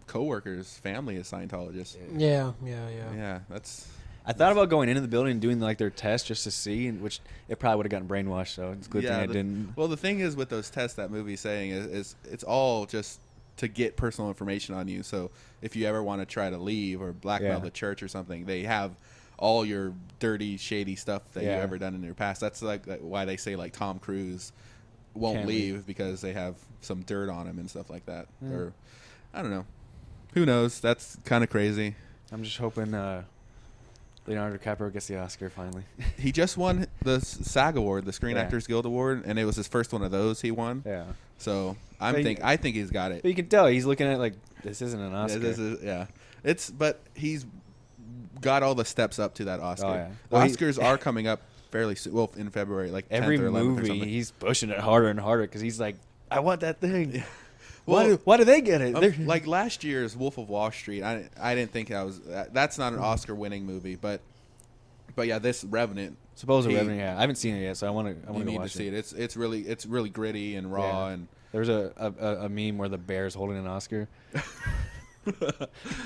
A: coworkers' family is Scientologist.
B: Yeah.
A: Yeah, that's
C: I thought about going into the building and doing like their test just to see, and which it probably would have gotten brainwashed. So it's a good thing I didn't.
A: Well, the thing is with those tests that movie's saying is it's all just to get personal information on you. So if you ever want to try to leave or blackmail
C: Yeah.
A: the church or something, they have all your dirty, shady stuff that
C: Yeah.
A: you've ever done in your past. That's like why they say like Tom Cruise won't
C: Can't
A: leave because they have some dirt on him and stuff like that.
C: Yeah.
A: Or I don't know. Who knows? That's kind of crazy.
C: I'm just hoping Leonardo DiCaprio gets the Oscar finally.
A: He just won the SAG Award, the Screen
C: Yeah.
A: Actors Guild Award, and it was his first one of those he won.
C: Yeah.
A: So I
C: But
A: think he's got it.
C: But you can tell he's looking at it like this isn't an Oscar.
A: But he's got all the steps up to that Oscar.
C: Oh, yeah.
A: The
C: Well,
A: Oscars are coming up fairly soon. Well, in February, like
C: Every
A: 10th or 11th or
C: movie,
A: something.
C: he's pushing it harder and harder because he's like, I want that thing.
A: Yeah.
C: Why do they get it?
A: Like last year's Wolf of Wall Street, I didn't think that's not an Oscar-winning movie, but yeah, this Revenant.
C: Supposedly Revenant. Yeah, I haven't seen it yet, so I want to.
A: You need to see it. It's really gritty and raw
C: Yeah.
A: and.
C: There's a meme where the bear's holding an Oscar.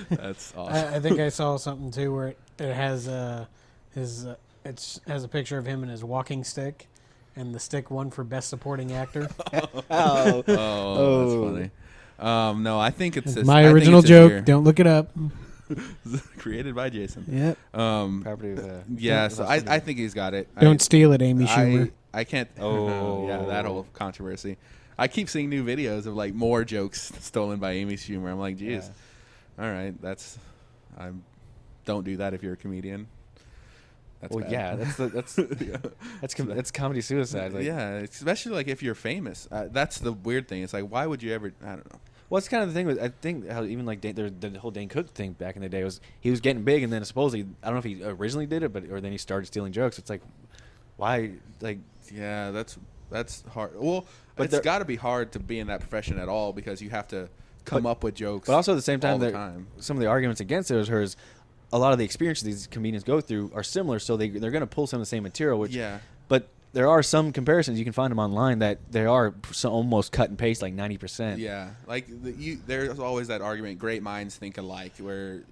A: That's awesome.
B: I think I saw something too where it has has a picture of him and his walking stick, and the stick won for best supporting actor.
C: Oh,
A: That's funny. No, I think it's this,
B: My
A: I think
B: original
A: it's this year.
B: joke. Don't look it up.
A: Created by Jason.
B: Yep.
C: property of
A: Yeah, so I think he's got it.
B: Don't steal it, Amy Schumer.
A: I can't.
C: Oh.
A: Yeah, that whole controversy. I keep seeing new videos of like more jokes stolen by Amy Schumer. I'm like, geez, all right, don't do that if you're a comedian. That's
C: Well,
A: bad.
C: yeah, that's comedy suicide. Like,
A: yeah, especially like if you're famous. That's the weird thing. It's like, why would you ever? I don't know.
C: Well, it's kind of the thing with I think how even like the whole Dane Cook thing back in the day was he was getting big and then supposedly I don't know if he originally did it or then he started stealing jokes. It's like why like
A: Yeah, that's hard. Well,
C: But
A: it's got to be hard to be in that profession at all because you have to come up with jokes.
C: But also at the same
A: all
C: time,
A: the time.
C: some of the arguments against it was hers. A lot of the experiences these comedians go through are similar, so they're going to pull some of the same material. Which,
A: Yeah.
C: But there are some comparisons you can find them online that they are almost cut and paste like 90%.
A: Yeah, like there's always that argument. Great minds think alike, where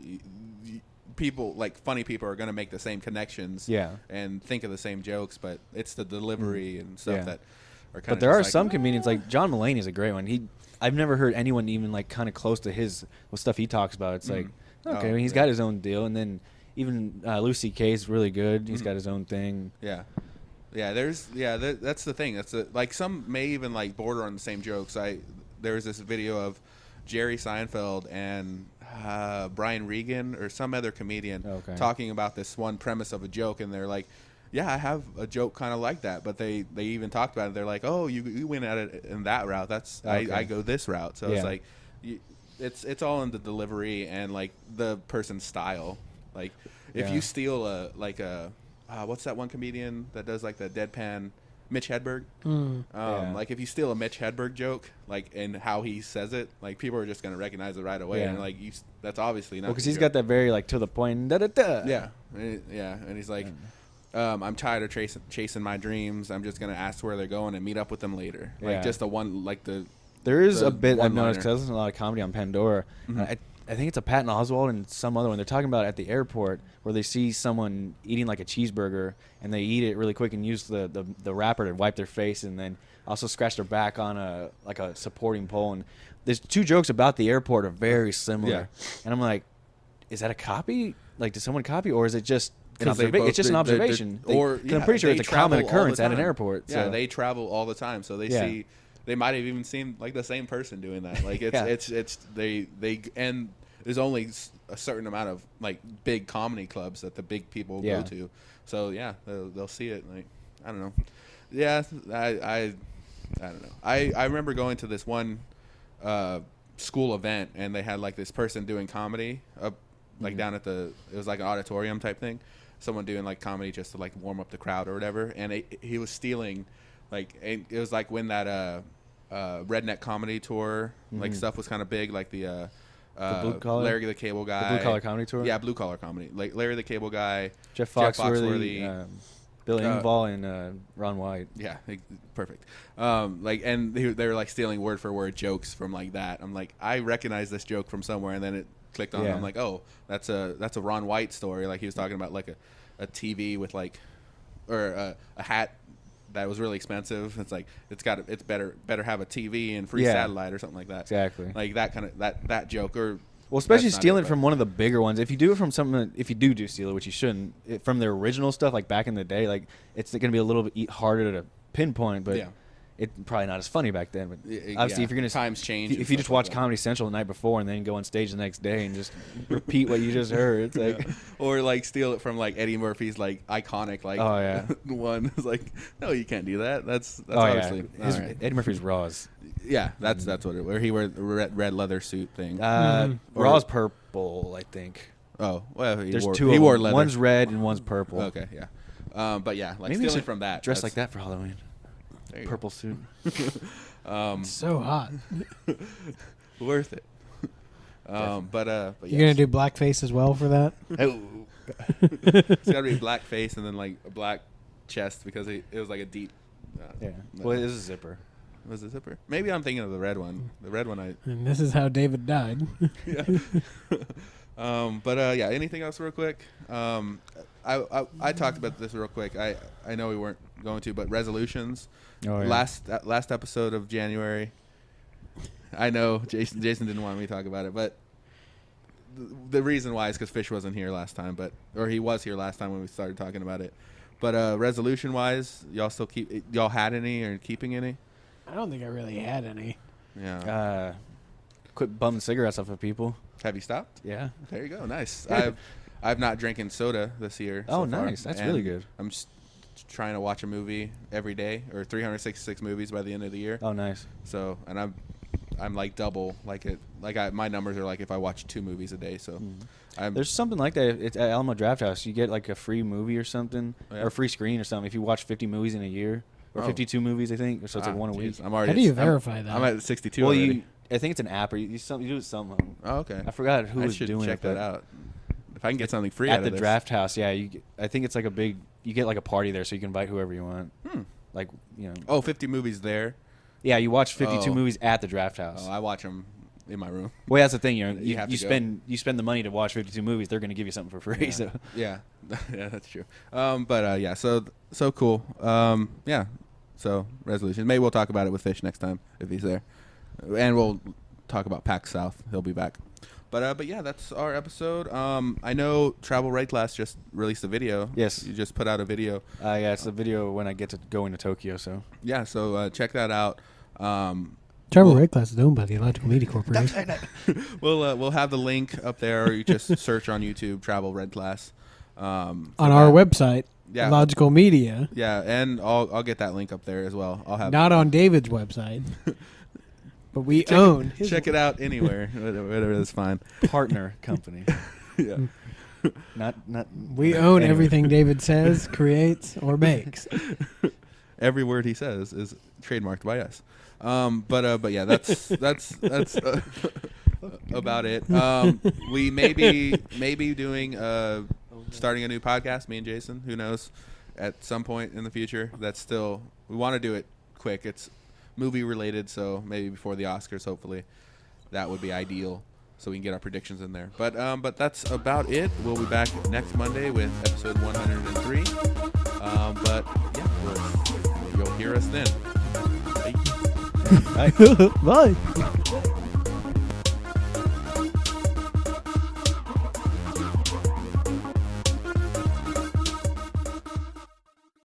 A: people like funny people are going to make the same connections.
C: Yeah.
A: And think of the same jokes, but it's the delivery and stuff
C: Yeah.
A: that are kind of.
C: But there are some comedians like John Mulaney is a great one. I've never heard anyone even like kind of close to his stuff he talks about. It's like okay, I mean, he's got his own deal, and then even Louis C.K. is really good. He's got his own thing.
A: Yeah. Yeah, that's the thing. That's like some may even like border on the same jokes. There was this video of Jerry Seinfeld and Brian Regan or some other comedian talking about this one premise of a joke, and they're like, "Yeah, I have a joke kind of like that," but they even talked about it. They're like, "Oh, you went at it in that route. That's I go this route." So it's like, it's all in the delivery and like the person's style. Like if you steal what's that one comedian that does like the deadpan? Mitch Hedberg. Like if you steal a Mitch Hedberg joke, like and how he says it, like people are just gonna recognize it right away,
C: Yeah.
A: and like that's obviously not.
C: Well, because he's got that very like to the point. Da, da, da.
A: Yeah, and he's like, I'm tired of chasing my dreams. I'm just gonna ask where they're going and meet up with them later. Like just the one, like the.
C: There is
A: the
C: a bit I've
A: one-liner.
C: noticed because I listen to a lot of comedy on Pandora. I think it's a Patton Oswalt and some other one. They're talking about at the airport where they see someone eating like a cheeseburger and they eat it really quick and use the wrapper to wipe their face and then also scratch their back on a supporting pole. And there's two jokes about the airport are very similar. And I'm like, is that a copy? Like, did someone copy or is it just an observation? It's just an observation. I'm pretty sure it's a common occurrence at an airport.
A: Yeah,
C: so.
A: They travel all the time, so they see. They might have even seen like the same person doing that. Like it's they and there's only a certain amount of like big comedy clubs that the big people go to. So they'll see it. Like I don't know. Yeah, I don't know. I remember going to this one school event and they had like this person doing comedy like down at it was like an auditorium type thing. Someone doing like comedy just to like warm up the crowd or whatever. And he was stealing. Like it was like when that redneck comedy tour like stuff was kind of big, like the
C: Blue Collar?
A: Larry the Cable Guy,
C: The Blue Collar Comedy Tour.
A: Yeah, Blue Collar Comedy, like Larry the Cable Guy,
C: Jeff Foxworthy, Bill Engvall, and Ron White.
A: Yeah, perfect. Like and they were like stealing word for word jokes from like that. I'm like, I recognize this joke from somewhere, and then it clicked on. I'm like, oh, that's a Ron White story. Like he was talking about like a TV with like or a hat that was really expensive. It's like it's better have a TV and free satellite or something like that.
C: Exactly.
A: Like that kind of that joke or
C: especially stealing from one of the bigger ones. If you do it from someone, if you do steal it, which you shouldn't, from their original stuff like back in the day, like it's going to be a little bit harder to pinpoint. But It's probably not as funny back then, but
A: Yeah,
C: obviously if you're gonna
A: times change,
C: if you just watch Comedy Central the night before and then go on stage the next day and just repeat what you just heard, it's like,
A: or like steal it from like Eddie Murphy's like iconic like
C: Oh, yeah.
A: one. It's like, no, you can't do that. That's
C: oh yeah,
A: obviously all right.
C: Eddie Murphy's Raws.
A: Yeah, that's what it. Where he wore the red leather suit thing.
C: Raws purple, I think.
A: Oh, well,
C: There's
A: wore,
C: two.
A: He
C: of
A: wore
C: them.
A: leather.
C: One's red and one's purple.
A: Okay, yeah. But yeah, like
C: Maybe we
A: stealing
C: should
A: from that.
C: dress like that for Halloween.
A: There you
C: Purple suit.
B: It's so hot.
A: go. Worth it. But
B: You're
A: yes.
B: gonna do blackface as well for that?
A: It's got to be black face and then like a black chest because it was like a deep.
C: Yeah. Well, it is a zipper.
A: Was it zipper? Maybe I'm thinking of the red one. The red one
B: And this is how David died.
A: yeah. But yeah, anything else real quick? I talked about this real quick. I know we weren't going to, but resolutions.
C: Oh, yeah.
A: Last episode of January. I know Jason didn't want me to talk about it, but the reason why is because Fish wasn't here last time, or he was here last time when we started talking about it. But resolution wise, y'all had any or keeping any?
B: I don't think I really had any.
A: Yeah.
C: Quit bumming cigarettes off of people.
A: Have you stopped?
C: Yeah.
A: There you go. Nice. I've not drinking soda this year.
C: Oh,
A: so far,
C: nice. That's
A: and
C: really good.
A: I'm just trying to watch a movie every day, or 366 movies by the end of the year.
C: Oh, nice.
A: So, and I'm like double my numbers are like if I watch 2 movies a day. So,
C: There's something like that. It's at Alamo Draft House. You get like a free movie or something,
A: Yeah.
C: or a free screen or something if you watch 50 movies in a year, or 52 movies, I think. So it's like one a week.
A: I'm already.
B: How do you verify that?
A: I'm at 62
C: Well,
A: already.
C: I think it's an app, or you do it somehow.
A: Oh, okay.
C: I forgot who
A: I
C: was
A: should
C: doing
A: check
C: it.
A: that
C: but
A: out. If I can get something free out
C: at
A: of
C: the
A: this.
C: Draft House, yeah. I think it's like you get like a party there, so you can invite whoever you want. Like, you know.
A: Oh, 50 movies there.
C: Yeah, you watch 52
A: Oh.
C: movies at the Draft House.
A: Oh, I watch them in my room.
C: Well, that's the thing.
A: You
C: You
A: have to
C: you spend the money to watch 52 movies. They're going to give you something for free.
A: Yeah.
C: So
A: Yeah, yeah, that's true. But yeah, so cool. Yeah, so resolution. Maybe we'll talk about it with Fish next time if he's there, and we'll talk about PAX South. He'll be back. But yeah, that's our episode. I know Travel Right Class just released a video.
C: Yes.
A: You just put out a video.
C: yeah, it's a video when I get to go into Tokyo. So
A: Yeah, so check that out.
B: Travel Red Class is owned by the Illogical Media Corporation.
A: We'll have the link up there, or you just search on YouTube Travel Red Class.
B: On our website,
A: Yeah.
B: Illogical Media.
A: Yeah, and I'll get that link up there as well. I'll have
B: Not on David's website. But we own. his
A: check it out anywhere, whatever that's fine.
C: partner company,
A: Yeah.
C: not.
B: We own
C: anyway.
B: everything David says, creates, or makes.
A: Every word he says is trademarked by us. But yeah, that's about it. We may be doing starting a new podcast. Me and Jason, who knows, at some point in the future. We want to do it quick. It's movie related, so maybe before the Oscars, hopefully, that would be ideal. So we can get our predictions in there. But that's about it. We'll be back next Monday with episode 103. But yeah, you'll hear us then. Bye.
C: Right.
B: Bye.